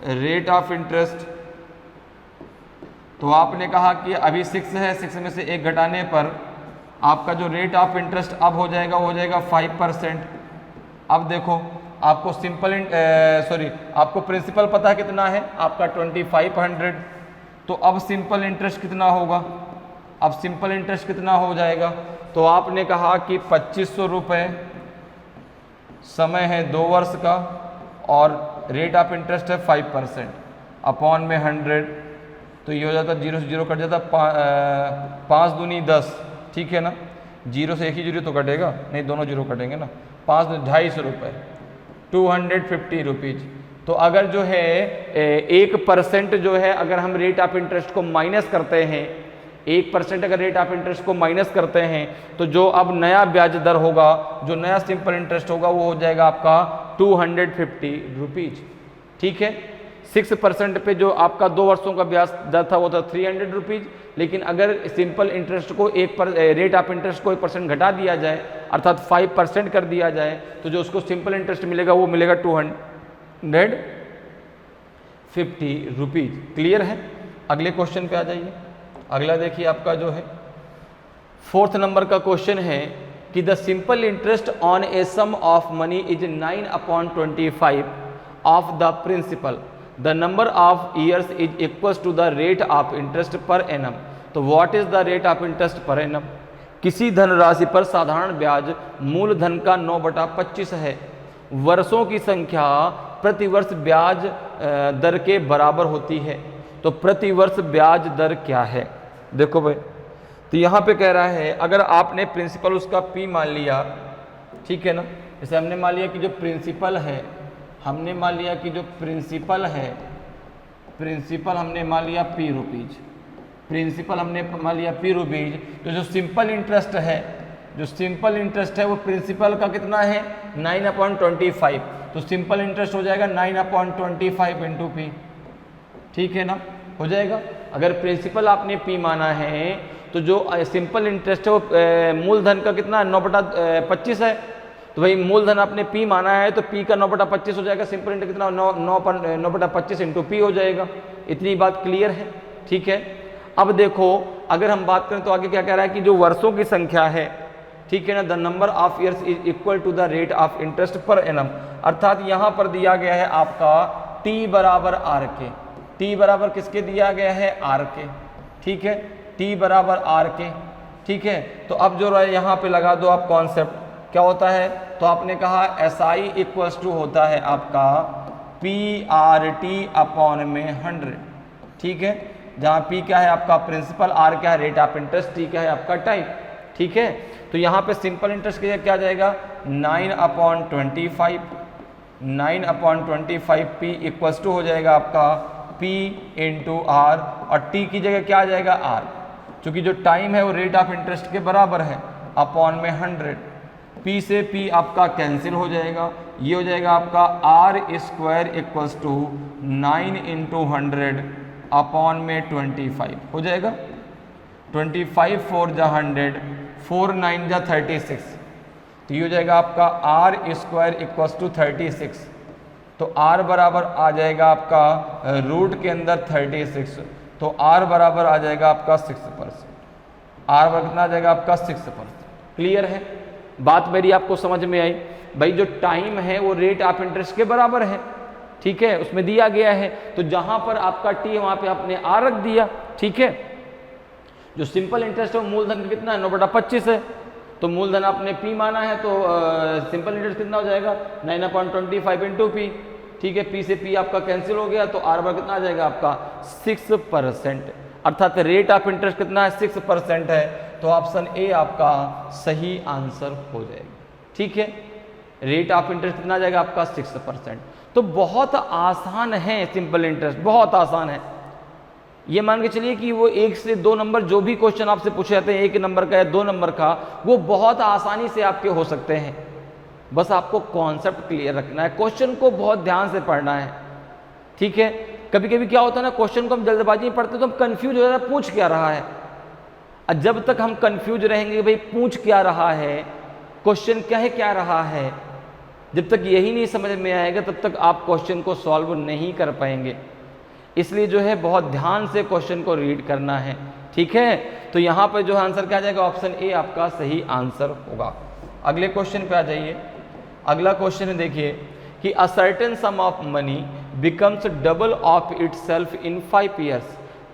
रेट ऑफ इंटरेस्ट, तो आपने कहा कि अभी 6 है, 6 में से 1 घटाने पर आपका जो रेट ऑफ इंटरेस्ट अब हो जाएगा 5%। अब देखो आपको आपको प्रिंसिपल पता है कितना है आपका 2500, तो अब सिंपल इंटरेस्ट कितना होगा, अब सिंपल इंटरेस्ट कितना हो जाएगा, तो आपने कहा कि 2500 रुपये, समय है 2 वर्ष का और रेट ऑफ इंटरेस्ट है 5%, अपॉन में 100, तो ये हो जाता 0 से 0 कट जाता, 5 दूनी 10, ठीक है ना, 0 से 1 ही 0 तो कटेगा, नहीं दोनों 0 कटेंगे ना, 5 250 रुपये, 250 रुपीज़। तो अगर जो है 1% जो है अगर हम रेट ऑफ इंटरेस्ट को माइनस करते हैं 1% अगर रेट ऑफ इंटरेस्ट को माइनस करते हैं तो जो अब नया ब्याज दर होगा, जो नया सिंपल इंटरेस्ट होगा वो हो जाएगा आपका 250 रुपीज। ठीक है, 6% पे जो आपका 2 वर्षों का ब्याज दर था वो था 300 रुपीज, लेकिन अगर सिंपल इंटरेस्ट को रेट ऑफ इंटरेस्ट को 1% घटा दिया जाए अर्थात 5% कर दिया जाए तो जो उसको सिंपल इंटरेस्ट मिलेगा वो मिलेगा 250 रुपीज। क्लियर है? अगले क्वेश्चन पे आ जाइए। अगला देखिए आपका जो है 4th नंबर का क्वेश्चन है कि the simple interest on a sum of money is 9/25 of the principal, the number of years is equal to the rate of interest per annum. तो what is the rate of interest per annum? किसी धनराशि पर साधारण ब्याज मूलधन का 9/25 है, वर्षों की संख्या प्रति वर्ष ब्याज दर के बराबर होती है, तो प्रति वर्ष ब्याज दर क्या है? देखो भाई, तो यहाँ पे कह रहा है अगर आपने प्रिंसिपल उसका P मान लिया, ठीक है ना, जैसे हमने मान लिया कि जो प्रिंसिपल है, हमने मान लिया कि जो प्रिंसिपल है, प्रिंसिपल हमने मान लिया P रुपीज, प्रिंसिपल हमने मान लिया P रुपीज, तो जो सिंपल इंटरेस्ट है, जो सिंपल इंटरेस्ट है वो प्रिंसिपल का कितना है 9/25, तो सिंपल इंटरेस्ट हो जाएगा 9/25 इंटू P। ठीक है ना, हो जाएगा। अगर प्रिंसिपल आपने P माना है तो जो सिंपल इंटरेस्ट है वो मूलधन का कितना 9/25 है, तो भाई मूलधन आपने P माना है तो P का 9/25 हो जाएगा, सिंपल इंटरेस्ट कितना 9/25 इंटू P हो जाएगा। इतनी बात क्लियर है? ठीक है। अब देखो अगर हम बात करें तो आगे क्या कह रहा है कि जो वर्षों की संख्या है, ठीक है ना, the number of years is equal to the rate of interest per annum, अर्थात यहाँ पर दिया गया है आपका T बराबर R के, T बराबर किसके दिया गया है R के, ठीक है, T बराबर R के, ठीक है। तो अब जो यहाँ पे लगा दो आप कॉन्सेप्ट, क्या होता है, तो आपने कहा SI इक्वल्स टू होता है आपका PRT अपॉन में 100, ठीक है, जहाँ P क्या है आपका प्रिंसिपल, R क्या है रेट ऑफ इंटरेस्ट, T क्या है आपका टाइम, ठीक है। तो यहाँ पे सिंपल इंटरेस्ट क्या जाएगा 9/25, 9/25 P इक्वल्स टू हो जाएगा आपका P इंटू R, और T की जगह क्या आ जाएगा R, क्योंकि जो टाइम है वो रेट ऑफ इंटरेस्ट के बराबर है, अपॉन में 100, P से P आपका कैंसिल हो जाएगा, ये हो जाएगा आपका R square equals to 9 into 100 upon में 25 हो जाएगा, 25 4 जा 100, 4 9 जा 36, तो ये हो जाएगा आपका R स्क्वायर इक्वल्स टू 36, तो R बराबर आ जाएगा आपका रूट के अंदर 36, तो R बराबर आ जाएगा आपका 6%, R बराबर कितना आ जाएगा आपका 6%। क्लियर है बात मेरी? आपको समझ में आई? भाई जो टाइम है वो रेट ऑफ इंटरेस्ट के बराबर है, ठीक है, उसमें दिया गया है, तो जहां पर आपका T वहां पे आपने R रख दिया, ठीक है। जो सिंपल इंटरेस्ट है वो मूलधन कितना है 9/25 है, तो मूलधन आपने P माना है तो सिंपल इंटरेस्ट कितना हो जाएगा 9/25 इंटू P, ठीक है, P से P आपका कैंसिल हो गया, तो R बराबर कितना आ जाएगा आपका 6%, अर्थात रेट ऑफ इंटरेस्ट कितना है 6% है, तो ऑप्शन ए आपका सही आंसर हो जाएगा, ठीक है। रेट ऑफ इंटरेस्ट कितना आ जाएगा आपका 6%। तो बहुत आसान है सिंपल इंटरेस्ट, बहुत आसान है। ये मान के चलिए कि वो 1 से 2 नंबर जो भी क्वेश्चन आपसे पूछे जाते हैं 1 नंबर का या 2 नंबर का, वो बहुत आसानी से आपके हो सकते हैं, बस आपको कॉन्सेप्ट क्लियर रखना है, क्वेश्चन को बहुत ध्यान से पढ़ना है, ठीक है। कभी कभी क्या होता है ना, क्वेश्चन को हम जल्दबाजी में पढ़ते तो हम कंफ्यूज हो जाते हैं पूछ क्या रहा है, और जब तक हम कंफ्यूज रहेंगे भाई पूछ क्या रहा है, क्वेश्चन क्या रहा है, जब तक यही नहीं समझ में आएगा तब तक आप क्वेश्चन को सॉल्व नहीं कर पाएंगे। इसलिए जो है बहुत ध्यान से क्वेश्चन को रीड करना है, ठीक है। तो यहाँ पर जो आंसर क्या आ जाएगा, ऑप्शन ए आपका सही आंसर होगा। अगले क्वेश्चन पे आ जाइए। अगला क्वेश्चन देखिए कि a certain sum of money becomes double of itself in 5 years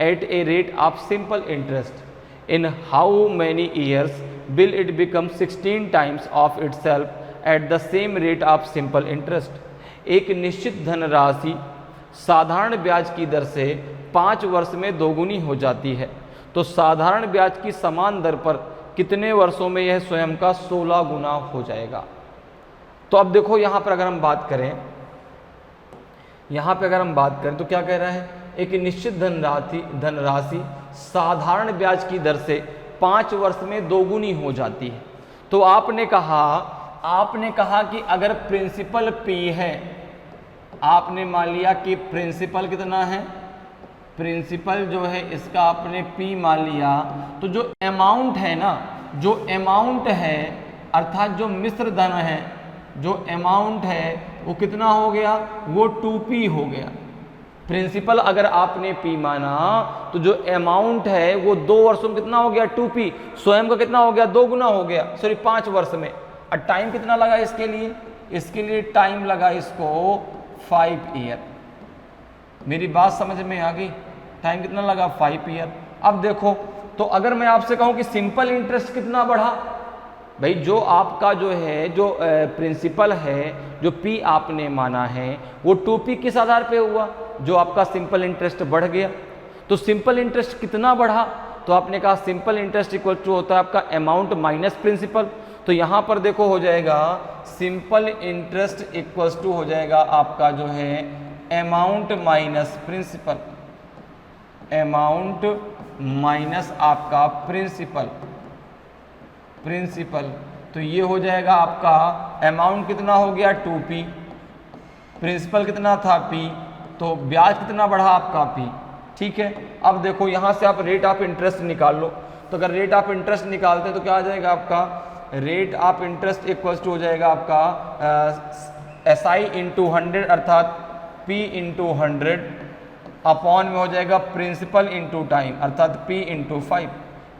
at a rate of simple interest, in how many years will it become 16 times of itself at the same rate of simple interest. एक निश्चित धनराशि साधारण ब्याज की दर से 5 वर्ष में दोगुनी हो जाती है, तो साधारण ब्याज की समान दर पर कितने वर्षों में यह स्वयं का 16 गुना हो जाएगा। तो अब देखो यहाँ पर अगर हम बात करें, यहाँ पे अगर हम बात करें तो क्या कह रहा है, एक निश्चित धनराशि साधारण ब्याज की दर से 5 वर्ष में दोगुनी हो जाती है। तो आपने कहा कि अगर प्रिंसिपल P है, आपने मान लिया कि प्रिंसिपल कितना है, प्रिंसिपल जो है इसका आपने P मान लिया, तो जो अमाउंट है ना, जो अमाउंट है अर्थात जो मिश्र धन है, जो अमाउंट है वो कितना हो गया, वो 2P हो गया। प्रिंसिपल अगर आपने P माना तो जो अमाउंट है वो 2 वर्षों में कितना हो गया, 2P, स्वयं का कितना हो गया, 2 गुना हो गया, सॉरी 5 वर्ष में। और टाइम कितना लगा इसके लिए, इसके लिए टाइम लगा इसको 5 ईयर। मेरी बात समझ में आ गई, टाइम कितना लगा, 5 ईयर। अब देखो, तो अगर मैं आपसे कहूं कि सिंपल इंटरेस्ट कितना बढ़ा, भाई जो आपका जो है, जो प्रिंसिपल है, जो P आपने माना है वो 2P किस आधार पे हुआ, जो आपका सिंपल इंटरेस्ट बढ़ गया। तो सिंपल इंटरेस्ट कितना बढ़ा, तो आपने कहा सिंपल इंटरेस्ट इक्वल टू होता है आपका अमाउंट माइनस प्रिंसिपल। तो यहाँ पर देखो हो जाएगा सिंपल इंटरेस्ट इक्वल टू हो जाएगा आपका जो है amount minus principal, amount minus आपका प्रिंसिपल। तो ये हो जाएगा आपका अमाउंट कितना हो गया 2P, प्रिंसिपल कितना था P, तो ब्याज कितना बढ़ा आपका P। ठीक है, अब देखो यहाँ से आप रेट ऑफ इंटरेस्ट निकाल लो। तो अगर रेट ऑफ इंटरेस्ट निकालते हैं तो क्या आ जाएगा आपका, rate of interest equals to हो जाएगा आपका SI इंटू 100 अर्थात P इंटू 100 अपॉन में हो जाएगा प्रिंसिपल इंटू टाइम अर्थात P इंटू 5।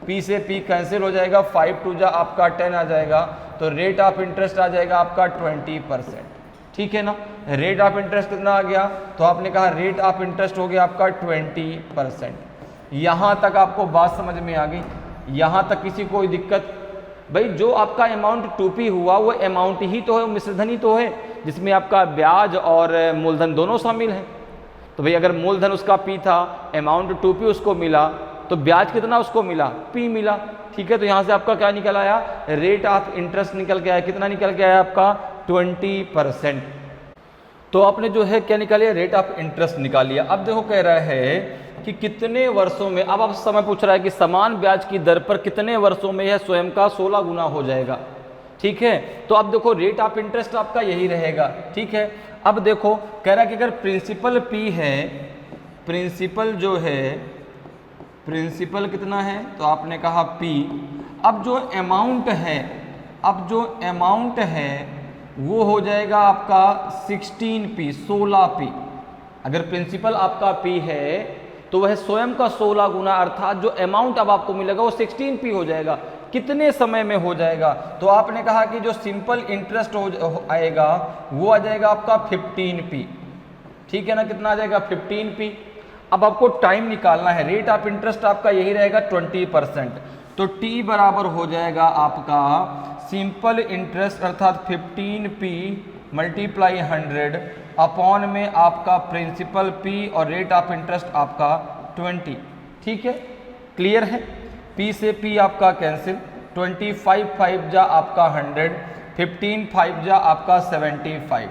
P से P कैंसिल हो जाएगा, 5 टू जा आपका 10 आ जाएगा, तो रेट ऑफ इंटरेस्ट आ जाएगा आपका 20%। ठीक है ना, रेट ऑफ इंटरेस्ट कितना आ गया, तो आपने कहा रेट ऑफ इंटरेस्ट हो गया आपका 20%। यहाँ तक आपको बात समझ में आ गई, यहाँ तक किसी कोई दिक्कत। भाई जो आपका अमाउंट 2P हुआ वो अमाउंट ही तो है, मिश्रधन ही तो है, जिसमें आपका ब्याज और मूलधन दोनों शामिल हैं। तो भाई अगर मूलधन उसका P था, अमाउंट 2P उसको मिला, तो ब्याज कितना उसको मिला, P मिला। ठीक है, तो यहाँ से आपका क्या निकल आया, रेट ऑफ इंटरेस्ट निकल के आया, कितना निकल के आया आपका 20%। तो आपने जो है क्या निकालिया, रेट ऑफ इंटरेस्ट निकाल लिया। अब देखो कह रहा है कि कितने वर्षों में, अब आप समय पूछ रहा है कि समान ब्याज की दर पर कितने वर्षों में यह स्वयं का 16 गुना हो जाएगा। ठीक है, तो अब देखो रेट ऑफ इंटरेस्ट आपका यही रहेगा। ठीक है, अब देखो कह रहा है कि अगर प्रिंसिपल P है, प्रिंसिपल जो है, प्रिंसिपल कितना है, तो आपने कहा P। अब जो अमाउंट है, अब जो अमाउंट है वो हो जाएगा आपका 16P, 16P। अगर प्रिंसिपल आपका P है तो वह स्वयं का 16 गुना अर्थात जो अमाउंट अब आपको मिलेगा वो 16P हो जाएगा। कितने समय में हो जाएगा, तो आपने कहा कि जो सिंपल इंटरेस्ट आएगा वो आ जाएगा आपका 15P। ठीक है ना, कितना आ जाएगा 15P। अब आपको टाइम निकालना है, रेट ऑफ इंटरेस्ट आपका यही रहेगा 20%, तो T बराबर हो जाएगा आपका सिंपल इंटरेस्ट अर्थात 15P मल्टीप्लाई 100 अपॉन में आपका प्रिंसिपल P और रेट ऑफ इंटरेस्ट आपका 20। ठीक है, क्लियर है। P से P आपका कैंसिल, 25 5 जा आपका 100, 15 5 जा आपका 75,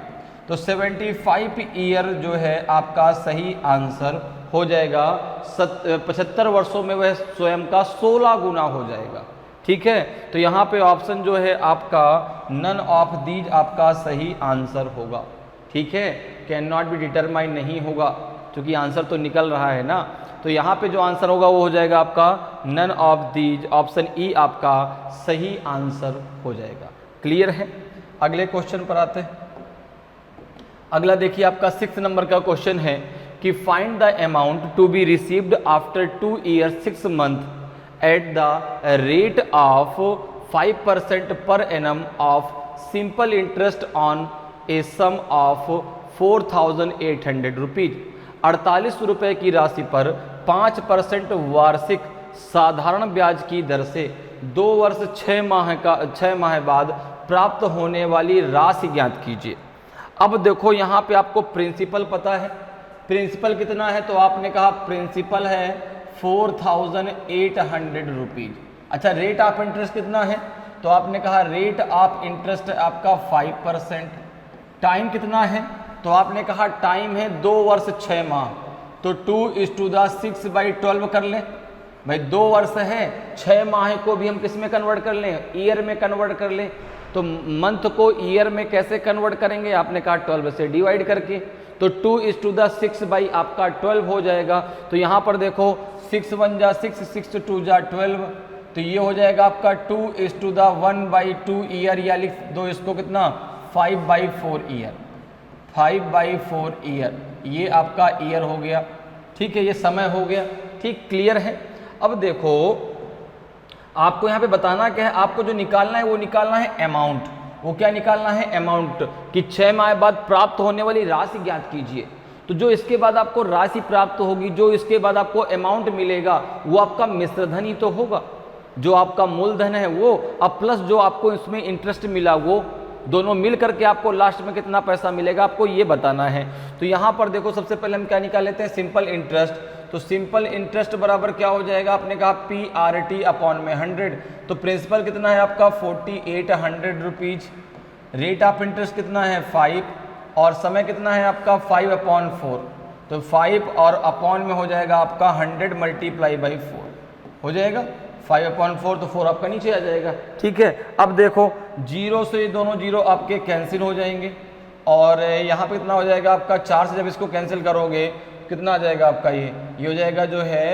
तो 75 ईयर जो है आपका सही आंसर हो जाएगा। 75 वर्षों में वह स्वयं का 16 गुना हो जाएगा। ठीक है, तो यहाँ पे ऑप्शन जो है आपका नन ऑफ दीज आपका सही आंसर होगा। ठीक है, कैन नॉट बी डिटरमाइन नहीं होगा क्योंकि आंसर तो निकल रहा है ना। तो यहाँ पे जो आंसर होगा वो हो जाएगा आपका none of these, option E आपका सही आंसर हो जाएगा। क्लियर है, अगले क्वेश्चन पर आते हैं। अगला देखिए आपका 6 नंबर का क्वेश्चन है कि find the amount to be received after 2 years 6 months at the rate of 5% per annum of simple interest on a sum of 4,800 rupees. 48 रुपये की राशि पर 5% वार्षिक साधारण ब्याज की दर से 2 वर्ष 6 माह बाद प्राप्त होने वाली राशि ज्ञात कीजिए। अब देखो यहाँ पे आपको प्रिंसिपल पता है, प्रिंसिपल कितना है, तो आपने कहा प्रिंसिपल है 4,800 रुपीज। अच्छा, रेट ऑफ इंटरेस्ट कितना है, तो आपने कहा रेट ऑफ इंटरेस्ट आपका 5%। टाइम कितना है, तो आपने कहा टाइम है 2 वर्ष 6 माह, तो 2 = 6/12 कर ले, भाई 2 वर्ष है, 6 माह को भी हम किस में कन्वर्ट कर लें, ईयर में कन्वर्ट कर लें। तो मंथ को ईयर में कैसे कन्वर्ट करेंगे, आपने कहा 12 से डिवाइड करके, तो 2:6 बाई आपका 12 हो जाएगा। तो यहाँ पर देखो 6 1 जा 6, 6 2 जा 12, तो ये हो जाएगा आपका 2:1/2 ईयर, या लिख दो इसको कितना 5/4 ईयर, 5/4 ईयर, ये आपका ईयर हो गया। ठीक है, ये समय हो गया। ठीक, क्लियर है। अब देखो आपको यहाँ पे बताना क्या है, आपको जो निकालना है वो निकालना है अमाउंट। वो क्या निकालना है, अमाउंट, कि 6 माह बाद प्राप्त होने वाली राशि ज्ञात कीजिए। तो जो इसके बाद आपको राशि प्राप्त होगी, जो इसके बाद आपको अमाउंट मिलेगा, वो आपका मिश्र धन ही तो होगा। जो आपका मूलधन है वो, अब प्लस जो आपको इसमें इंटरेस्ट मिला, वो दोनों मिल करके आपको लास्ट में कितना पैसा मिलेगा, आपको ये बताना है। तो यहाँ पर देखो सबसे पहले हम क्या निकाल लेते हैं, सिंपल इंटरेस्ट। तो सिंपल इंटरेस्ट बराबर क्या हो जाएगा, आपने कहा PRT अपॉन में 100। तो प्रिंसिपल कितना है आपका 4800 रुपीज, रेट ऑफ इंटरेस्ट कितना है 5, और समय कितना है आपका 5/4। तो 5 और अपॉन में हो जाएगा आपका 100 मल्टीप्लाई बाई 4 हो जाएगा 5/4, तो 4 आपका नीचे आ जाएगा। ठीक है, अब देखो 0 से ये दोनों 0 आपके कैंसिल हो जाएंगे, और यहाँ पे कितना हो जाएगा आपका 4 से जब इसको कैंसिल करोगे कितना आ जाएगा आपका, ये हो जाएगा जो है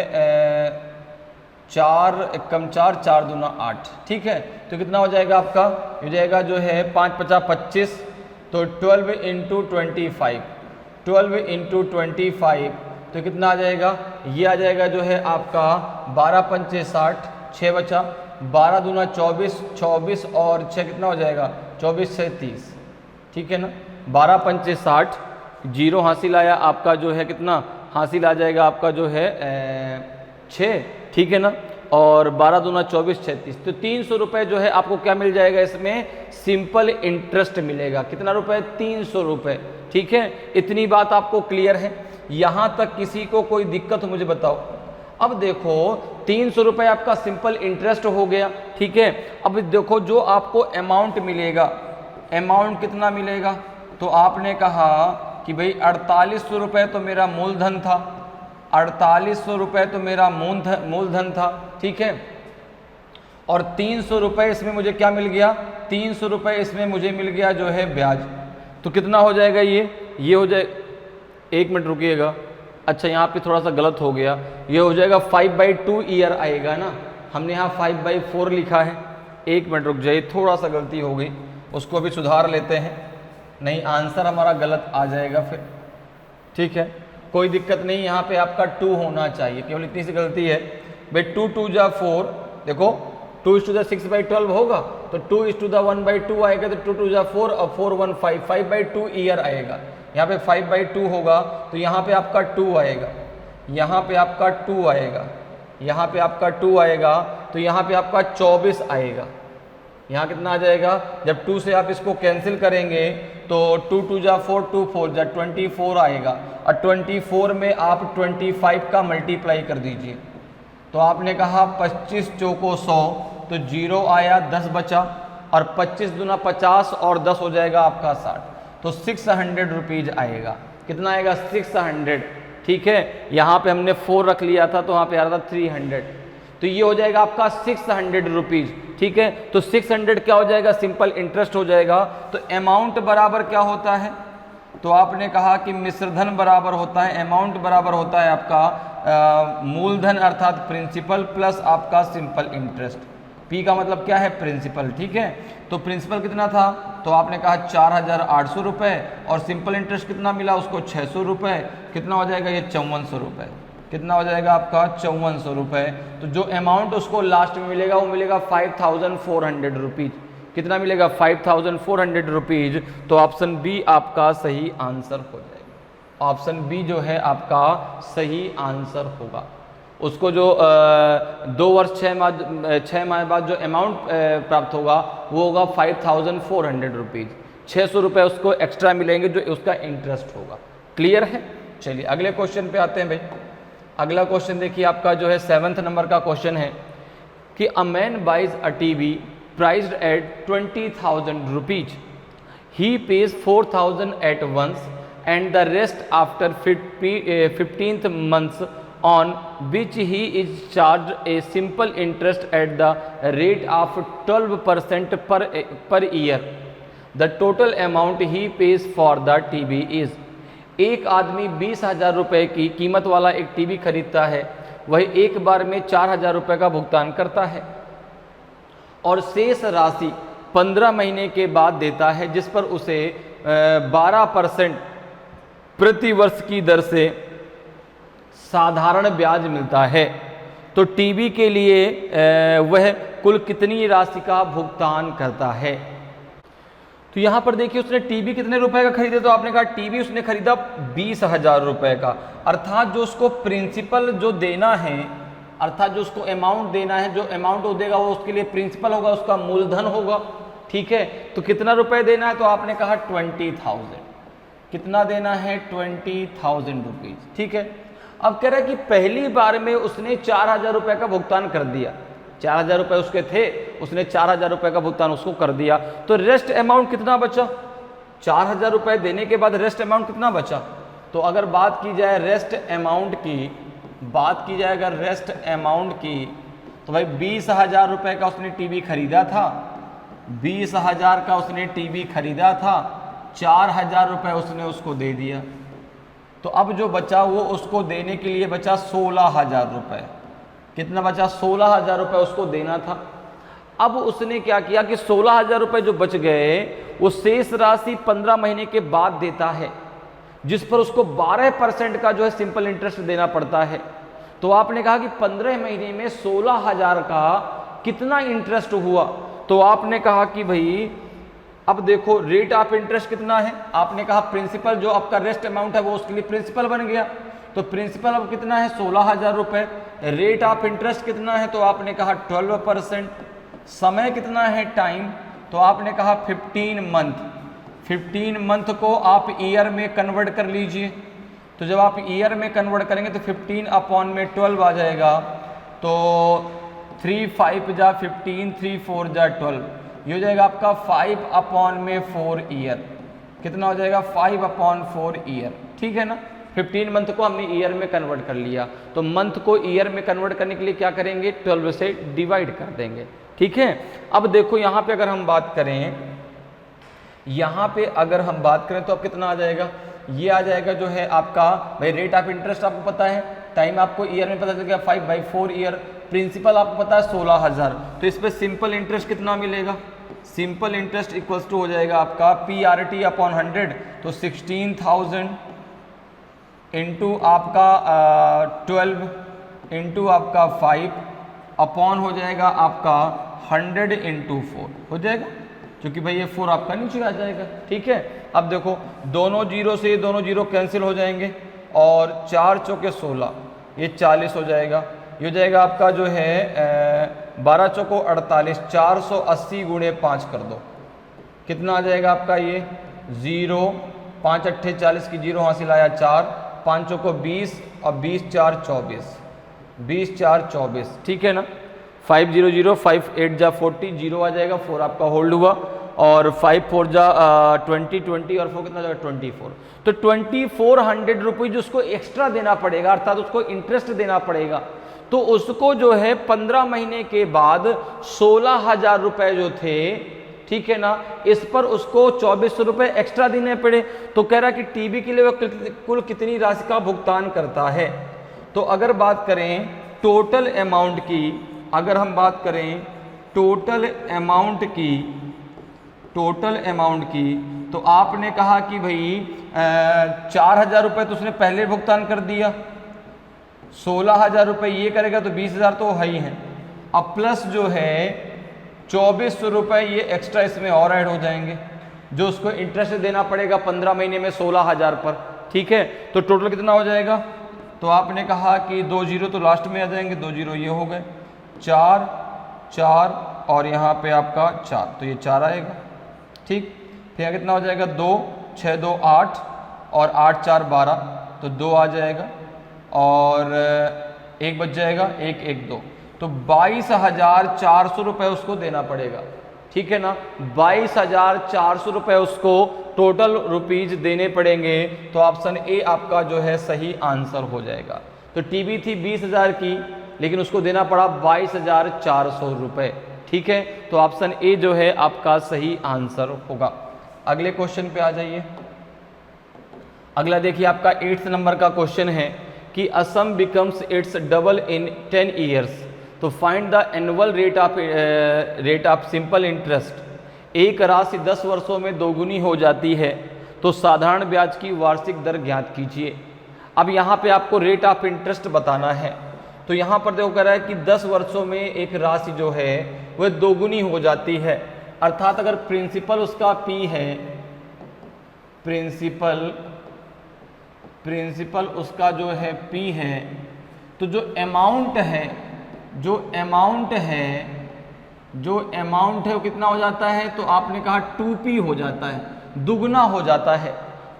4 कम 4, 4 दूना 8। ठीक है, तो कितना हो जाएगा आपका, हो जाएगा जो है 5 50 25, तो 12 × 25, 12 × 25, तो कितना आ जाएगा, ये आ जाएगा जो है आपका 12 पंचे 60, 6 बचा, 12 दूना 24, 24 और 6 कितना हो जाएगा 24 से 30। ठीक है ना, 12 पंचे 60, 0 हासिल आया आपका जो है कितना हासिल आ जाएगा आपका जो है 6। ठीक है ना, और 12 दूना 24, 36, तो 300 रुपये जो है आपको क्या मिल जाएगा, इसमें सिंपल इंटरेस्ट मिलेगा। कितना रुपए, 300 रुपये। ठीक है, इतनी बात आपको क्लियर है, यहाँ तक किसी को कोई दिक्कत मुझे बताओ। अब देखो 300 रुपये आपका सिंपल इंटरेस्ट हो गया। ठीक है, अब देखो जो आपको अमाउंट मिलेगा, अमाउंट कितना मिलेगा, तो आपने कहा कि भाई 4800 रुपये तो मेरा मूलधन था, 4800 रुपये तो मेरा मूलधन था। ठीक है, और 300 रुपये इसमें मुझे क्या मिल गया, 300 रुपये इसमें मुझे मिल गया जो है ब्याज। तो कितना हो जाएगा ये हो जाए, 1 मिनट रुकिएगा, अच्छा यहाँ पे थोड़ा सा गलत हो गया, ये हो जाएगा 5/2 ईयर आएगा ना, हमने यहाँ 5/4 लिखा है। 1 मिनट रुक जाइए, थोड़ा सा गलती हो गई, उसको भी सुधार लेते हैं, नहीं आंसर हमारा गलत आ जाएगा फिर। ठीक है, कोई दिक्कत नहीं, यहाँ पे आपका 2 होना चाहिए, केवल इतनी सी गलती है भाई। 2 2 जा 4, देखो 2:6/12 होगा, तो 2:1/2 आएगा, तो 2 2 जा 4 और 4 1 5, 5/2 ईयर आएगा। यहाँ पे 5/2 होगा, तो यहाँ पे आपका 2 आएगा, यहाँ पे आपका 2 आएगा, यहाँ पे आपका 2 आएगा, तो यहाँ पे आपका 24 आएगा। यहाँ कितना आ जाएगा, जब 2 से आप इसको कैंसिल करेंगे तो 2 2 जा 4, 2 4 जा 24 आएगा, और 24 में आप 25 का मल्टीप्लाई कर दीजिए। तो आपने कहा 25 चौको 100, तो 0 आया, 10 बचा, और 25 दूना 50 और 10 हो जाएगा आपका 60, तो 600 रुपीज़ आएगा। कितना आएगा, 600। ठीक है, यहाँ पे हमने 4 रख लिया था, तो वहाँ पे आ रहा था 300, तो ये हो जाएगा आपका 600 रुपीज़। ठीक है, तो 600 क्या हो जाएगा, सिंपल इंटरेस्ट हो जाएगा। तो अमाउंट बराबर क्या होता है, तो आपने कहा कि मिश्रधन बराबर होता है, अमाउंट बराबर होता है आपका मूलधन अर्थात प्रिंसिपल प्लस आपका सिंपल इंटरेस्ट। पी का मतलब क्या है, प्रिंसिपल। ठीक है, तो प्रिंसिपल कितना था, तो आपने कहा 4800 रुपये, और सिंपल इंटरेस्ट कितना मिला उसको 600 रुपये, कितना हो जाएगा ये 5400 रुपये। कितना हो जाएगा आपका 5400 रुपये। तो जो अमाउंट उसको लास्ट में मिलेगा वो मिलेगा 5400 रुपीज़। कितना मिलेगा, 5400 रुपीज़। तो ऑप्शन बी आपका सही आंसर हो जाएगा। ऑप्शन बी जो है आपका सही आंसर होगा। उसको जो 2 वर्ष 6 माह बाद जो अमाउंट प्राप्त होगा वो होगा 5400 रुपीज़। 600 रुपये उसको एक्स्ट्रा मिलेंगे जो उसका इंटरेस्ट होगा। क्लियर है। चलिए अगले क्वेश्चन पे आते हैं भाई। अगला क्वेश्चन देखिए आपका जो है 7th नंबर का क्वेश्चन है कि a man buys a TV priced at 20,000 rupees. He pays 4,000 at once and the rest after 15th months on which he is charged a simple interest at the rate of 12% per year. The total amount he pays for the TV is, एक आदमी 20,000 रुपये की कीमत वाला एक TV खरीदता है, वह एक बार में 4,000 रुपये का भुगतान करता है और शेष राशि 15 महीने के बाद देता है, जिस पर उसे 12% प्रति वर्ष की दर से साधारण ब्याज मिलता है। तो टीवी के लिए वह कुल कितनी राशि का भुगतान करता है? तो यहाँ पर देखिए उसने टीवी कितने रुपए का खरीदा, तो आपने कहा टीवी उसने खरीदा 20,000 रुपये का, अर्थात जो उसको प्रिंसिपल जो देना है, अर्थात जो उसको अमाउंट देना है, जो अमाउंट वो देगा वो उसके लिए प्रिंसिपल होगा, उसका मूलधन होगा। ठीक है, तो कितना रुपए देना है? तो आपने कहा 20,000। कितना देना है? 20,000 रुपीज। ठीक है, अब कह रहा है कि पहली बार में उसने 4,000 रुपये का भुगतान कर दिया, 4,000 रुपये उसके थे, उसने 4,000 रुपये का भुगतान उसको कर दिया, तो रेस्ट अमाउंट कितना बचा? 4,000 रुपये देने के बाद रेस्ट अमाउंट कितना बचा? तो अगर बात की जाए रेस्ट अमाउंट की, बात की जाए अगर रेस्ट अमाउंट की, तो भाई 20,000 रुपये का उसने टीवी खरीदा था, 20,000 का उसने टीवी खरीदा था, 4,000 रुपये उसने उसको दे दिया, तो अब जो बचा वो उसको देने के लिए बचा 16,000 रुपये। कितना बचा? 16,000 रुपये उसको देना था। अब उसने क्या किया कि 16,000 रुपये जो बच गए वो शेष राशि 15 महीने के बाद देता है, जिस पर उसको 12% का जो है सिंपल इंटरेस्ट देना पड़ता है। तो आपने कहा कि 15 महीने में 16,000 का कितना इंटरेस्ट हुआ? तो आपने कहा कि भाई अब देखो रेट ऑफ इंटरेस्ट कितना है, आपने कहा प्रिंसिपल जो आपका रेस्ट अमाउंट है वो उसके लिए प्रिंसिपल बन गया, तो प्रिंसिपल अब कितना है? 16,000 रुपये। रेट ऑफ इंटरेस्ट कितना है? तो आपने कहा 12%। समय कितना है? टाइम, तो आपने कहा 15 मंथ। 15 मंथ को आप ईयर में कन्वर्ट कर लीजिए, तो जब आप ईयर में कन्वर्ट करेंगे तो 15/12 आ जाएगा, तो 3 5 जा 15, 3 4 जा 12, ये हो जाएगा आपका 5/4 ईयर। कितना हो जाएगा? 5/4 ईयर। ठीक है ना, 15 मंथ को हमने ईयर में कन्वर्ट कर लिया, तो मंथ को ईयर में कन्वर्ट करने के लिए क्या करेंगे? 12 से डिवाइड कर देंगे। ठीक है, अब देखो यहाँ पे अगर हम बात करें, यहाँ पे अगर हम बात करें तो अब कितना आ जाएगा? ये आ जाएगा जो है आपका भाई रेट ऑफ इंटरेस्ट आपको पता है, टाइम आपको ईयर में पता चल गया 5/4 ईयर, प्रिंसिपल आपको पता है 16,000, तो इस पर सिंपल इंटरेस्ट कितना मिलेगा? सिंपल इंटरेस्ट इक्वल्स टू हो जाएगा आपका PRT/100, तो 16,000 इंटू आपका 12 इंटू आपका 5 अपॉन हो जाएगा आपका 100 इंटू 4 हो जाएगा, क्योंकि भाई ये 4 आपका नीचे आ जाएगा। ठीक है, अब देखो दोनों जीरो से दोनों जीरो कैंसिल हो जाएंगे और 4 चौके 16, ये 40 हो जाएगा, ये हो जाएगा आपका जो है 12 चौको 48, 480 गुणे 5 कर दो, कितना आ जाएगा आपका? ये 0, 5 अट्ठे 40 की 0 हासिल आया 4, 5 चौको 20 और 20 4 24, 20 4 24। ठीक है ना, 500, 5 8 जा 40, 0 आ जाएगा, 4 आपका होल्ड हुआ, और 5 4 जा 20 20 और 4 कितना जाएगा? 24। तो 2400 रुपीज उसको एक्स्ट्रा देना पड़ेगा, अर्थात उसको इंटरेस्ट देना पड़ेगा, तो उसको जो है 15 महीने के बाद 16,000 रुपये जो थे, ठीक है ना, इस पर उसको 2400 रुपये एक्स्ट्रा देने पड़े। तो कह रहा है कि टीवी के लिए वो कुल कितनी राशि का भुगतान करता है? तो अगर बात करें टोटल अमाउंट की, अगर हम बात करें टोटल अमाउंट की, तो आपने कहा कि भाई 4,000 रुपये तो उसने पहले भुगतान कर दिया, 16,000 रुपये ये करेगा तो 20,000 तो है ही हैं, अब प्लस जो है 2400 रुपये ये एक्स्ट्रा इसमें और ऐड हो जाएंगे, जो उसको इंटरेस्ट देना पड़ेगा 15 महीने में 16,000 पर। ठीक है, तो टोटल कितना हो जाएगा? तो आपने कहा कि 2 जीरो तो लास्ट में आ जाएंगे, 2 जीरो ये हो गए, 4 4 और यहाँ पे आपका 4, तो ये 4 आएगा। ठीक, फिर कितना हो जाएगा? 2 6 2 8 और 8 4 12, तो 2 आ जाएगा और 1 बच जाएगा, 1 1 2, तो 22,400 रुपये उसको देना पड़ेगा। ठीक है ना, 22,400 रुपये उसको टोटल रुपीज देने पड़ेंगे, तो ऑप्शन ए आपका जो है सही आंसर हो जाएगा। तो टीवी थी 20,000 की, लेकिन उसको देना पड़ा 22,400 रुपये। ठीक है, तो ऑप्शन ए जो है आपका सही आंसर होगा। अगले क्वेश्चन पे आ जाइए। अगला देखिए आपका 8th नंबर का क्वेश्चन है कि a sum becomes its double in 10 years, तो find the annual rate of simple interest. एक राशि 10 वर्षों में दोगुनी हो जाती है, तो साधारण ब्याज की वार्षिक दर ज्ञात कीजिए। अब यहाँ पे आपको रेट ऑफ इंटरेस्ट बताना है, तो यहाँ पर देखो कह रहा है कि 10 वर्षों में एक राशि जो है वह दोगुनी हो जाती है, अर्थात अगर प्रिंसिपल उसका P है, प्रिंसिपल उसका जो है P है, तो जो अमाउंट है वो कितना हो जाता है, तो आपने कहा 2P हो जाता है, दुगना हो जाता है।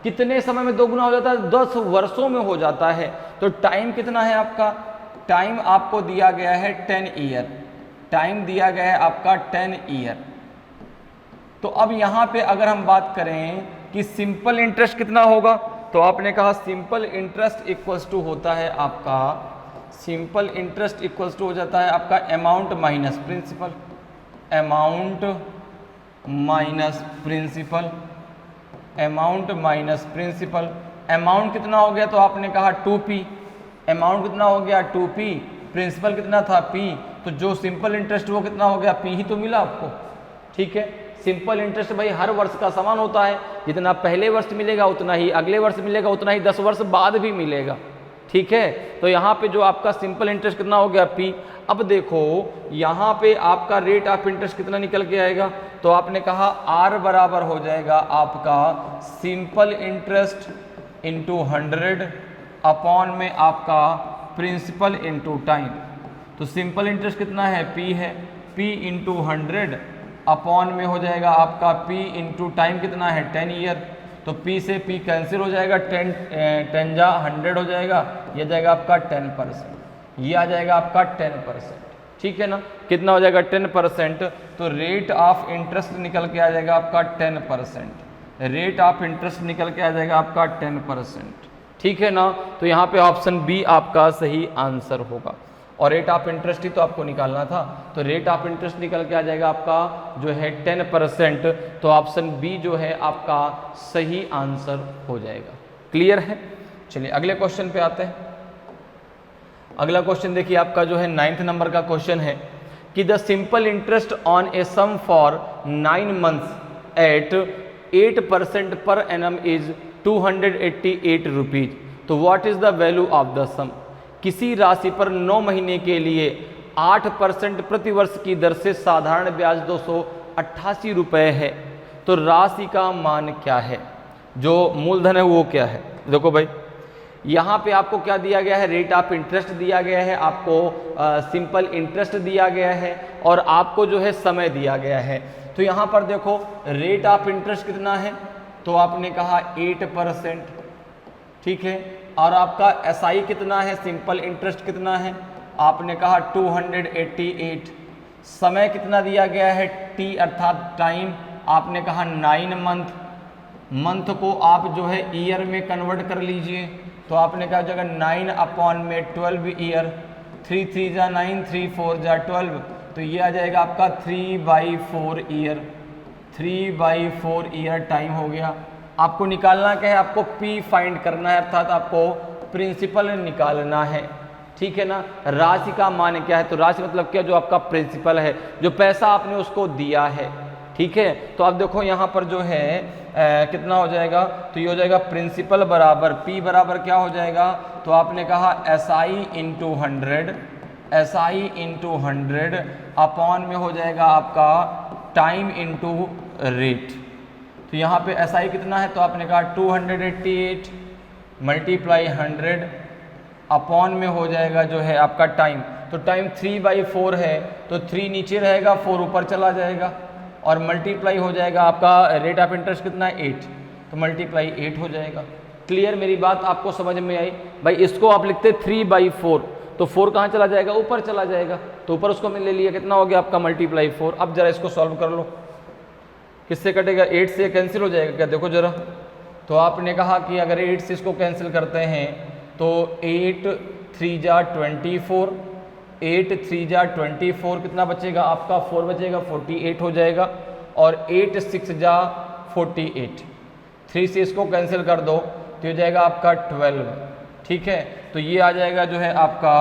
कितने समय में दोगुना हो जाता है? 10 वर्षों में हो जाता है। तो टाइम कितना है आपका? टाइम आपको दिया गया है 10 ईयर, टाइम दिया गया है आपका 10 ईयर। तो अब यहाँ पे अगर हम बात करें कि सिंपल इंटरेस्ट कितना होगा, तो आपने कहा सिंपल इंटरेस्ट इक्वल्स टू होता है आपका, सिंपल इंटरेस्ट इक्वल्स टू हो जाता है आपका amount minus principal, amount minus principal, amount minus principal. Amount कितना हो गया, तो आपने कहा 2P, अमाउंट कितना हो गया 2P, प्रिंसिपल कितना था P, तो जो सिंपल इंटरेस्ट वो कितना हो गया P ही तो मिला आपको। ठीक है, सिंपल इंटरेस्ट भाई हर वर्ष का समान होता है, जितना पहले वर्ष मिलेगा उतना ही अगले वर्ष मिलेगा, उतना ही 10 वर्ष बाद भी मिलेगा। ठीक है, तो यहाँ पे जो आपका सिंपल इंटरेस्ट कितना हो गया P। अब देखो यहाँ पे आपका रेट ऑफ इंटरेस्ट कितना निकल के आएगा, तो आपने कहा R बराबर हो जाएगा आपका सिंपल इंटरेस्ट इंटू 100 अपॉन में आपका प्रिंसिपल इंटू टाइम। तो सिंपल इंटरेस्ट कितना है P है, P इंटू 100 अपॉन में हो जाएगा आपका P इंटू टाइम कितना है 10 ईयर। तो P से P कैंसिल हो जाएगा, 10 जा 100 हो जाएगा, ये जाएगा आपका 10%, ये आ जाएगा आपका 10%। ठीक है ना, कितना हो जाएगा 10%, तो रेट ऑफ इंटरेस्ट निकल के आ जाएगा आपका 10%, रेट ऑफ इंटरेस्ट निकल के आ जाएगा आपका 10%। ठीक है ना, तो यहाँ पे ऑप्शन बी आपका सही आंसर होगा। और रेट ऑफ इंटरेस्ट ही तो आपको निकालना था, तो रेट ऑफ इंटरेस्ट निकल के आ जाएगा आपका जो है 10%, तो ऑप्शन बी जो है आपका सही आंसर हो जाएगा। क्लियर है? चलिए अगले क्वेश्चन पे आते हैं। अगला क्वेश्चन देखिए आपका जो है 9th नंबर का क्वेश्चन है कि the simple interest on a sum for 9 months at 8% per annum is 288 rupees, तो what is the value of the sum. किसी राशि पर 9 महीने के लिए 8% प्रतिवर्ष की दर से साधारण ब्याज 288 रुपये है, तो राशि का मान क्या है, जो मूलधन है वो क्या है। देखो भाई यहाँ पे आपको क्या दिया गया है, रेट ऑफ इंटरेस्ट दिया गया है, आपको सिंपल इंटरेस्ट दिया गया है, और आपको जो है समय दिया गया है। तो यहाँ पर देखो रेट ऑफ इंटरेस्ट कितना है, तो आपने कहा 8%। ठीक है, और आपका एसआई कितना है, सिंपल इंटरेस्ट कितना है, आपने कहा 288। समय कितना दिया गया है, टी अर्थात टाइम, आपने कहा 9 मंथ। मंथ को आप जो है ईयर में कन्वर्ट कर लीजिए, तो आपने कहा जगह 9 अपॉन में 12 ईयर, 3 3 जा 9, 3 4 जा 12, तो ये आ जाएगा आपका 3/4 ईयर, 3/4 ईयर टाइम हो गया। आपको निकालना क्या है, आपको P फाइंड करना है, अर्थात आपको प्रिंसिपल निकालना है। ठीक है ना, राशि का मान क्या है, तो राशि मतलब क्या, जो आपका प्रिंसिपल है, जो पैसा आपने उसको दिया है। ठीक है, तो आप देखो यहाँ पर जो है कितना हो जाएगा, तो ये हो जाएगा प्रिंसिपल बराबर P बराबर क्या हो जाएगा, तो आपने कहा SI into 100, SI into 100 upon में हो जाएगा आपका टाइम इंटू रेट। तो यहाँ पे SI कितना है, तो आपने कहा 288 मल्टीप्लाई 100 अपॉन में हो जाएगा जो है आपका टाइम, तो टाइम 3/4 है, तो 3 नीचे रहेगा, 4 ऊपर चला जाएगा, और मल्टीप्लाई हो जाएगा आपका रेट ऑफ इंटरेस्ट कितना है 8, तो मल्टीप्लाई 8 हो जाएगा। क्लियर, मेरी बात आपको समझ में आई भाई। इसको आप लिखते 3/4, तो 4 कहाँ चला जाएगा, ऊपर चला जाएगा, तो ऊपर उसको मैंने ले लिया, कितना हो गया आपका मल्टीप्लाई 4। अब जरा इसको सॉल्व कर लो, किससे कटेगा, 8 से कैंसिल हो जाएगा क्या, देखो जरा। तो आपने कहा कि अगर 8 से इसको कैंसिल करते हैं तो 8 3 जा 24, 8 3 जा 24, कितना बचेगा आपका 4 बचेगा, 48 हो जाएगा। और 8 6 जा 48, 3 से इसको कैंसिल कर दो तो ये जाएगा आपका 12, ठीक है। तो ये आ जाएगा जो है आपका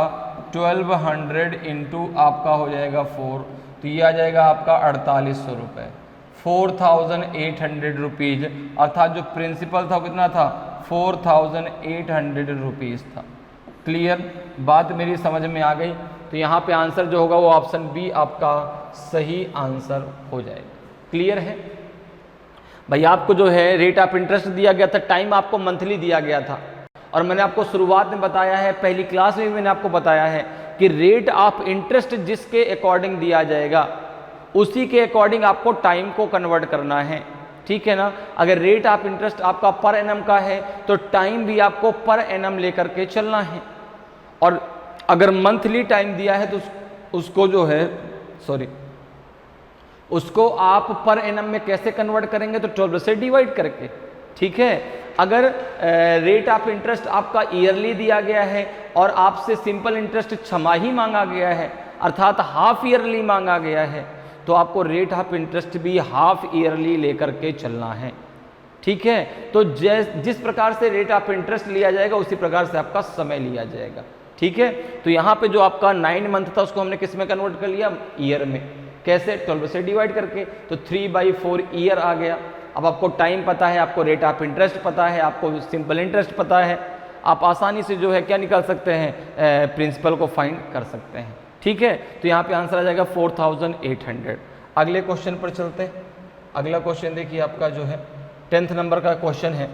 1200 इंटू आपका हो जाएगा 4, तो ये आ जाएगा आपका 4800 रुपये, 4800 रुपीज़, अर्थात जो प्रिंसिपल था वो कितना था 4800 रुपीज़ था। क्लियर, बात मेरी समझ में आ गई। तो यहाँ पे आंसर जो होगा वो ऑप्शन बी आपका सही आंसर हो जाएगा। क्लियर है भाई। आपको जो है रेट ऑफ इंटरेस्ट दिया गया था, टाइम आपको मंथली दिया गया था, और मैंने आपको शुरुआत में बताया है, पहली क्लास में भी मैंने आपको बताया है कि रेट ऑफ इंटरेस्ट जिसके अकॉर्डिंग दिया जाएगा उसी के अकॉर्डिंग आपको टाइम को कन्वर्ट करना है, ठीक है ना। अगर रेट ऑफ इंटरेस्ट आपका पर एनम का है तो टाइम भी आपको पर एनम लेकर के चलना है, और अगर मंथली टाइम दिया है तो उसको जो है उसको आप पर एनम में कैसे कन्वर्ट करेंगे, तो 12 से डिवाइड करके, ठीक है। अगर रेट ऑफ इंटरेस्ट आपका ईयरली दिया गया है और आपसे सिंपल इंटरेस्ट छमाही मांगा गया है, अर्थात हाफ ईयरली मांगा गया है, तो आपको रेट ऑफ इंटरेस्ट भी हाफ ईयरली लेकर के चलना है, ठीक है। तो जिस प्रकार से रेट ऑफ इंटरेस्ट लिया जाएगा उसी प्रकार से आपका समय लिया जाएगा, ठीक है। तो यहाँ पे जो आपका 9 मंथ था उसको हमने किस में कन्वर्ट कर लिया, ईयर में। कैसे, 12 से डिवाइड करके, तो 3/4 ईयर आ गया। अब आपको टाइम पता है, आपको रेट ऑफ इंटरेस्ट पता है, आपको सिंपल इंटरेस्ट पता है, आप आसानी से जो है क्या निकाल सकते हैं, प्रिंसिपल को फाइंड कर सकते हैं, ठीक है। तो यहाँ पे आंसर आ जाएगा 4800। अगले क्वेश्चन पर चलते हैं। अगला क्वेश्चन देखिए आपका जो है 10th नंबर का क्वेश्चन है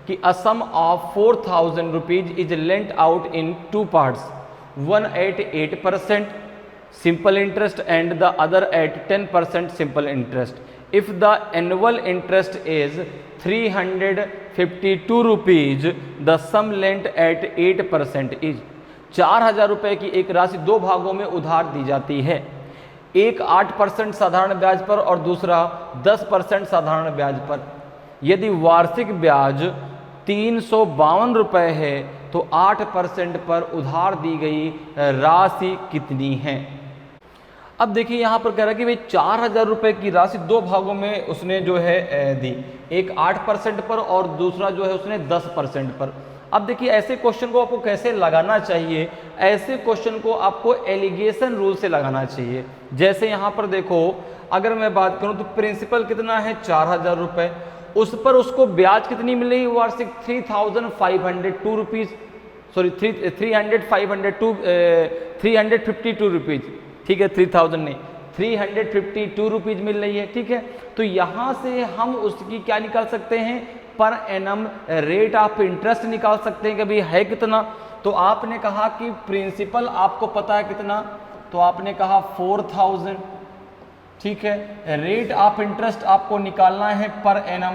कि a sum of 4000 rupees is lent out in 2 parts, one at 8% simple interest and the other at 10% simple interest. If the annual interest is 352 rupees, the sum lent at 8% is 4000 रुपये की एक राशि 2 भागों में उधार दी जाती है, एक 8% साधारण ब्याज पर और दूसरा 10% साधारण ब्याज पर। यदि वार्षिक ब्याज 352 रुपये है तो 8% पर उधार दी गई राशि कितनी है। अब देखिए यहाँ पर कह रहा है कि भाई 4000 रुपये की राशि 2 भागों में उसने जो है दी, एक 8% पर और दूसरा जो है उसने 10% पर। अब देखिए ऐसे क्वेश्चन को आपको कैसे लगाना चाहिए, ऐसे क्वेश्चन को आपको एलिगेशन रूल से लगाना चाहिए। जैसे यहाँ पर देखो, अगर मैं बात करूँ तो प्रिंसिपल कितना है 4000 रुपये, उस पर उसको ब्याज कितनी मिल रही है वार्षिक 3502 रुपीज़, सॉरी 352 रुपीज़, ठीक है, 3000 नहीं 352 रुपीज़ मिल रही है, ठीक है। तो यहाँ से हम उसकी क्या निकाल सकते हैं, per annum rate of interest निकाल सकते हैं कि भाई है कितना। तो आपने कहा कि प्रिंसिपल आपको पता है कितना, तो आपने कहा 4000, ठीक है। रेट ऑफ इंटरेस्ट आपको निकालना है पर एनम,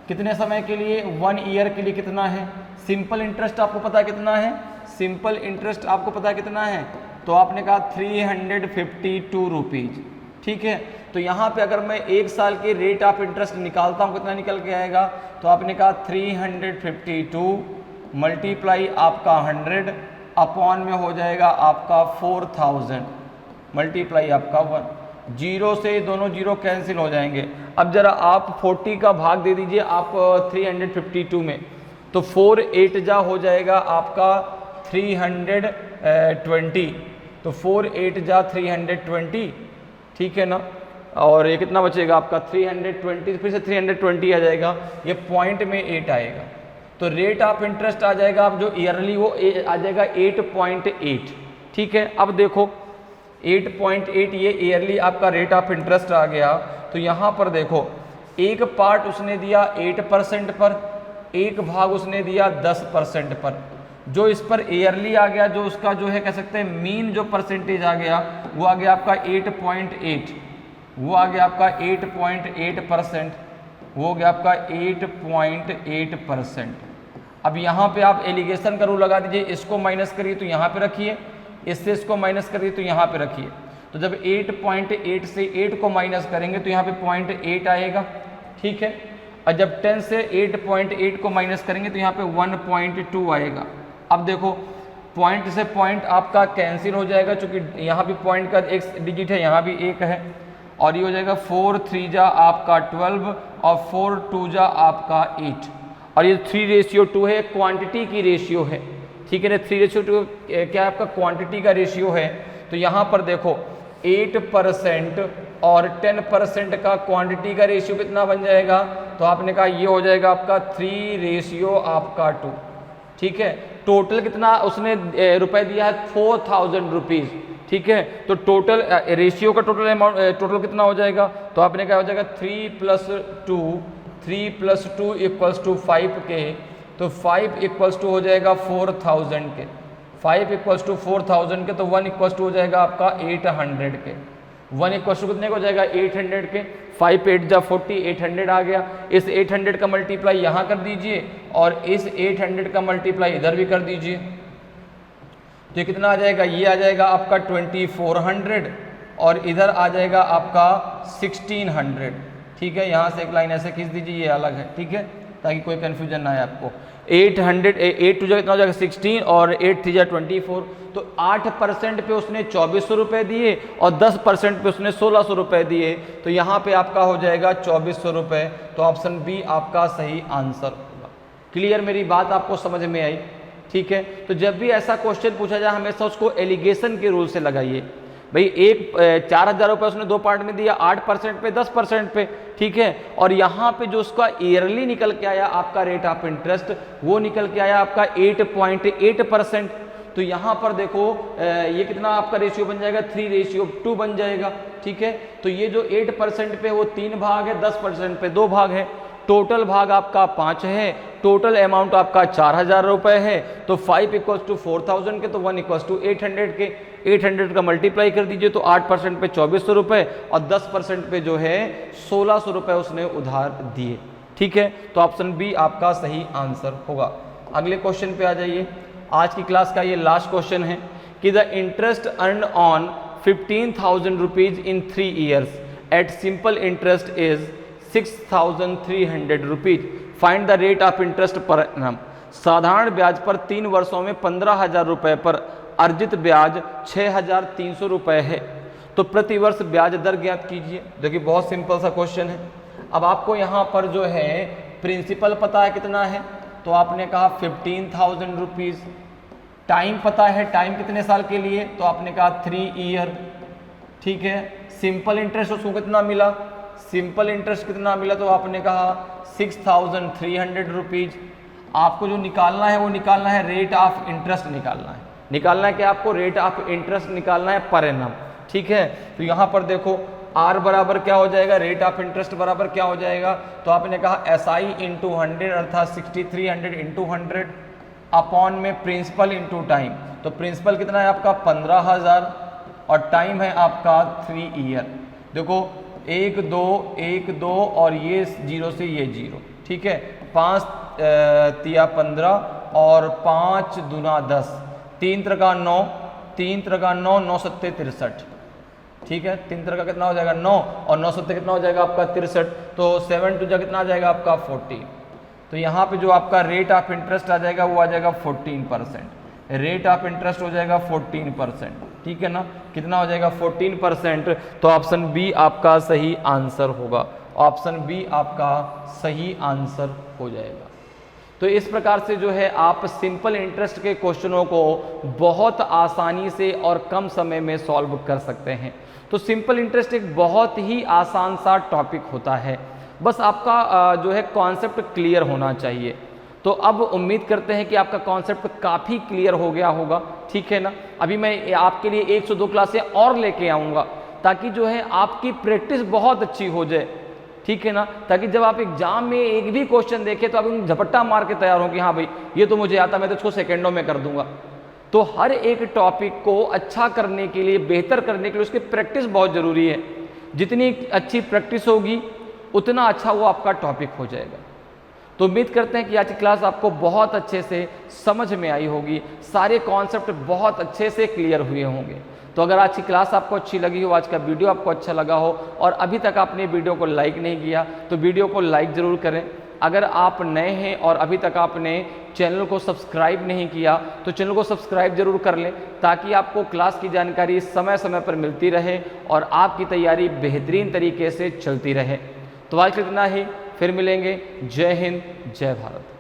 कितने समय के लिए, 1 ईयर के लिए कितना है। सिंपल इंटरेस्ट आपको पता है कितना है, सिंपल इंटरेस्ट आपको पता है कितना है, तो आपने कहा 352 रुपीज़, ठीक है। तो यहाँ पे अगर मैं 1 साल के रेट ऑफ इंटरेस्ट निकालता हूँ कितना निकल के आएगा, तो आपने कहा 352 मल्टीप्लाई आपका 100 अपॉन में हो जाएगा आपका 4000 मल्टीप्लाई आपका 1, 0 से दोनों 0 कैंसिल हो जाएंगे। अब जरा आप 40 का भाग दे दीजिए आप 352 में, तो 4 8 जा हो जाएगा आपका 320, तो 4 8 जा 320, ठीक है ना। और ये कितना बचेगा आपका 320, फिर से 320 आ जाएगा, ये पॉइंट में 8 आएगा, तो रेट ऑफ इंटरेस्ट आ जाएगा अब जो ईयरली वो आ जाएगा 8.8, ठीक है। अब देखो 8.8 ये ईयरली आपका रेट ऑफ इंटरेस्ट आ गया। तो यहाँ पर देखो एक पार्ट उसने दिया 8% पर, एक भाग उसने दिया 10% पर। जो इस पर ईयरली आ गया, जो उसका जो है कह सकते हैं मीन जो परसेंटेज आ गया वो आ गया आपका 8.8, वो आ गया आपका 8.8%, वो हो गया आपका 8.8%। अब यहाँ पे आप एलिगेशन का रूल लगा दीजिए, इसको माइनस करिए तो यहाँ पे रखिए, इससे इसको माइनस करिए तो यहाँ पे रखिए। तो जब 8.8 से 8 को माइनस करेंगे तो यहाँ पे 0.8 आएगा, ठीक है। और जब 10 से 8.8 को माइनस करेंगे तो यहाँ पे 1.2 आएगा। अब देखो पॉइंट से पॉइंट आपका कैंसिल हो जाएगा, चूंकि यहाँ भी पॉइंट का एक डिजिट है, यहाँ भी एक है, और ये हो जाएगा 4 3 जा आपका 12 और 4 2 जा आपका 8, और ये 3:2 है, क्वांटिटी की रेशियो है, ठीक है ना। 3:2 क्या है आपका क्वांटिटी का रेशियो है। तो यहाँ पर देखो 8% और 10% का क्वांटिटी का रेशियो कितना बन जाएगा, तो आपने कहा ये हो जाएगा आपका 3:2, ठीक है। टोटल कितना उसने रुपए दिया है 4000 रुपीज़, ठीक है। तो टोटल रेशियो का टोटल अमाउंट टोटल कितना हो जाएगा, तो आपने कहा हो जाएगा 3 + 2 = 5 के, तो 5 = हो जाएगा 4000 के, 5 = 4000 के, तो 1 = हो जाएगा आपका 800 के, 1 = कितने को हो जाएगा 800 के, 5 8 जा 40, 800 आ गया। इस 800 का मल्टीप्लाई यहाँ कर दीजिए और इस 800 का मल्टीप्लाई इधर भी कर दीजिए, तो ये कितना आ जाएगा, ये आ जाएगा आपका 2400 और इधर आ जाएगा आपका 1600, ठीक है। यहाँ से एक लाइन ऐसे खींच दीजिए, ये अलग है, ठीक है, ताकि कोई कन्फ्यूजन ना आए आपको। 800 8 टू जा कितना हो जाएगा 16 और 8 3 जा 24, तो 8% पे उसने 2400 रुपये दिए और 10% पे उसने 1600 रुपये दिए, तो यहाँ पे आपका हो जाएगा 2400 रुपये। तो ऑप्शन बी आपका सही आंसर होगा। क्लियर, मेरी बात आपको समझ में आई, ठीक है। तो जब भी ऐसा क्वेश्चन पूछा जाए हमेशा उसको एलिगेशन के रूल से लगाइए। भाई 4000 रुपये उसने 2 पार्ट में दिया, 8% पे 10% पे, ठीक है। और यहाँ पे जो उसका ईयरली निकल के आया आपका रेट ऑफ इंटरेस्ट, वो निकल के आया आपका 8.8%। तो यहाँ पर देखो ये कितना आपका रेशियो बन जाएगा 3:2 बन जाएगा, ठीक है। तो ये जो 8% पे वो 3 भाग है, 10% पे 2 भाग है, टोटल भाग आपका 5 है, टोटल अमाउंट आपका 4000 रुपये है। तो 5 = 4000 के, तो 1 = 800 के, 800 का मल्टीप्लाई कर दीजिए, तो 8% पे 2400 रुपये और 10% पे जो है 1600 रुपये उसने उधार दिए, ठीक है। तो ऑप्शन बी आपका सही आंसर होगा। अगले क्वेश्चन पे आ जाइए। आज की क्लास का ये लास्ट क्वेश्चन है कि the interest earn on 15,000 rupees in 3 years at simple interest is 6,300 rupees, find the rate of interest per annum. साधारण ब्याज पर 3 वर्षों में 15,000 रुपये पर अर्जित ब्याज 6,300 रुपये है, तो प्रति वर्ष ब्याज दर ज्ञात कीजिए। देखिए बहुत सिंपल सा क्वेश्चन है। अब आपको यहाँ पर जो है प्रिंसिपल पता है कितना है, तो आपने कहा 15,000 रुपीज़। टाइम पता है, टाइम कितने साल के लिए, तो आपने कहा 3 ईयर, ठीक है। सिंपल इंटरेस्ट उसको कितना मिला, सिंपल इंटरेस्ट कितना मिला, तो आपने कहा 6,300 रुपीज़। आपको जो निकालना है वो निकालना है रेट ऑफ इंटरेस्ट निकालना है कि आपको रेट ऑफ इंटरेस्ट निकालना है पर एनम, ठीक है। तो यहाँ पर देखो आर बराबर क्या हो जाएगा, रेट ऑफ इंटरेस्ट बराबर क्या हो जाएगा, तो आपने कहा SI × 100 अर्थात 6300 × 100 अपॉन में प्रिंसिपल इंटू टाइम। तो प्रिंसिपल कितना है आपका 15,000 और टाइम है आपका 3 ईयर। देखो 1 2 और ये 0 से ये 0, ठीक है। 5 तिया 15 और 5 दूना 10, 3 त्रिका 9, 3 त्रिका 9, 9 सत्ते 63, ठीक है। 3 तरह का कितना हो जाएगा 9 और 9 सत्ते कितना हो जाएगा आपका 63, तो 7 टू जा कितना आ जाएगा आपका 40। तो यहाँ पे जो आपका रेट ऑफ इंटरेस्ट आ जाएगा वो आ जाएगा 14%, रेट ऑफ इंटरेस्ट हो जाएगा 14%, ठीक है ना। कितना हो जाएगा 14%, तो ऑप्शन बी आपका सही आंसर होगा, ऑप्शन बी आपका सही आंसर हो जाएगा। तो इस प्रकार से जो है आप सिंपल इंटरेस्ट के क्वेश्चनों को बहुत आसानी से और कम समय में सॉल्व कर सकते हैं। तो सिंपल इंटरेस्ट एक बहुत ही आसान सा टॉपिक होता है, बस आपका जो है कॉन्सेप्ट क्लियर होना चाहिए। तो अब उम्मीद करते हैं कि आपका कॉन्सेप्ट काफ़ी क्लियर हो गया होगा, ठीक है ना। अभी मैं आपके लिए 1 से 2 क्लासें और लेके आऊँगा ताकि जो है आपकी प्रैक्टिस बहुत अच्छी हो जाए, ठीक है ना। ताकि जब आप एग्जाम में एक भी क्वेश्चन देखें तो आप झपट्टा मार के तैयार हो कि हाँ भाई ये तो मुझे आता, मैं तो इसको सेकेंडों में कर दूंगा। तो हर एक टॉपिक को अच्छा करने के लिए, बेहतर करने के लिए उसकी प्रैक्टिस बहुत ज़रूरी है। जितनी अच्छी प्रैक्टिस होगी उतना अच्छा वो आपका टॉपिक हो जाएगा। तो उम्मीद करते हैं कि आज की क्लास आपको बहुत अच्छे से समझ में आई होगी, सारे कॉन्सेप्ट बहुत अच्छे से क्लियर हुए होंगे। तो अगर आज की क्लास आपको अच्छी लगी हो, आज का वीडियो आपको अच्छा लगा हो और अभी तक आपने वीडियो को लाइक नहीं किया तो वीडियो को लाइक ज़रूर करें, अगर आप नए हैं और अभी तक आपने चैनल को सब्सक्राइब नहीं किया तो चैनल को सब्सक्राइब जरूर कर लें, ताकि आपको क्लास की जानकारी समय समय पर मिलती रहे और आपकी तैयारी बेहतरीन तरीके से चलती रहे। तो आज के इतना ही, फिर मिलेंगे। जय हिंद, जय भारत।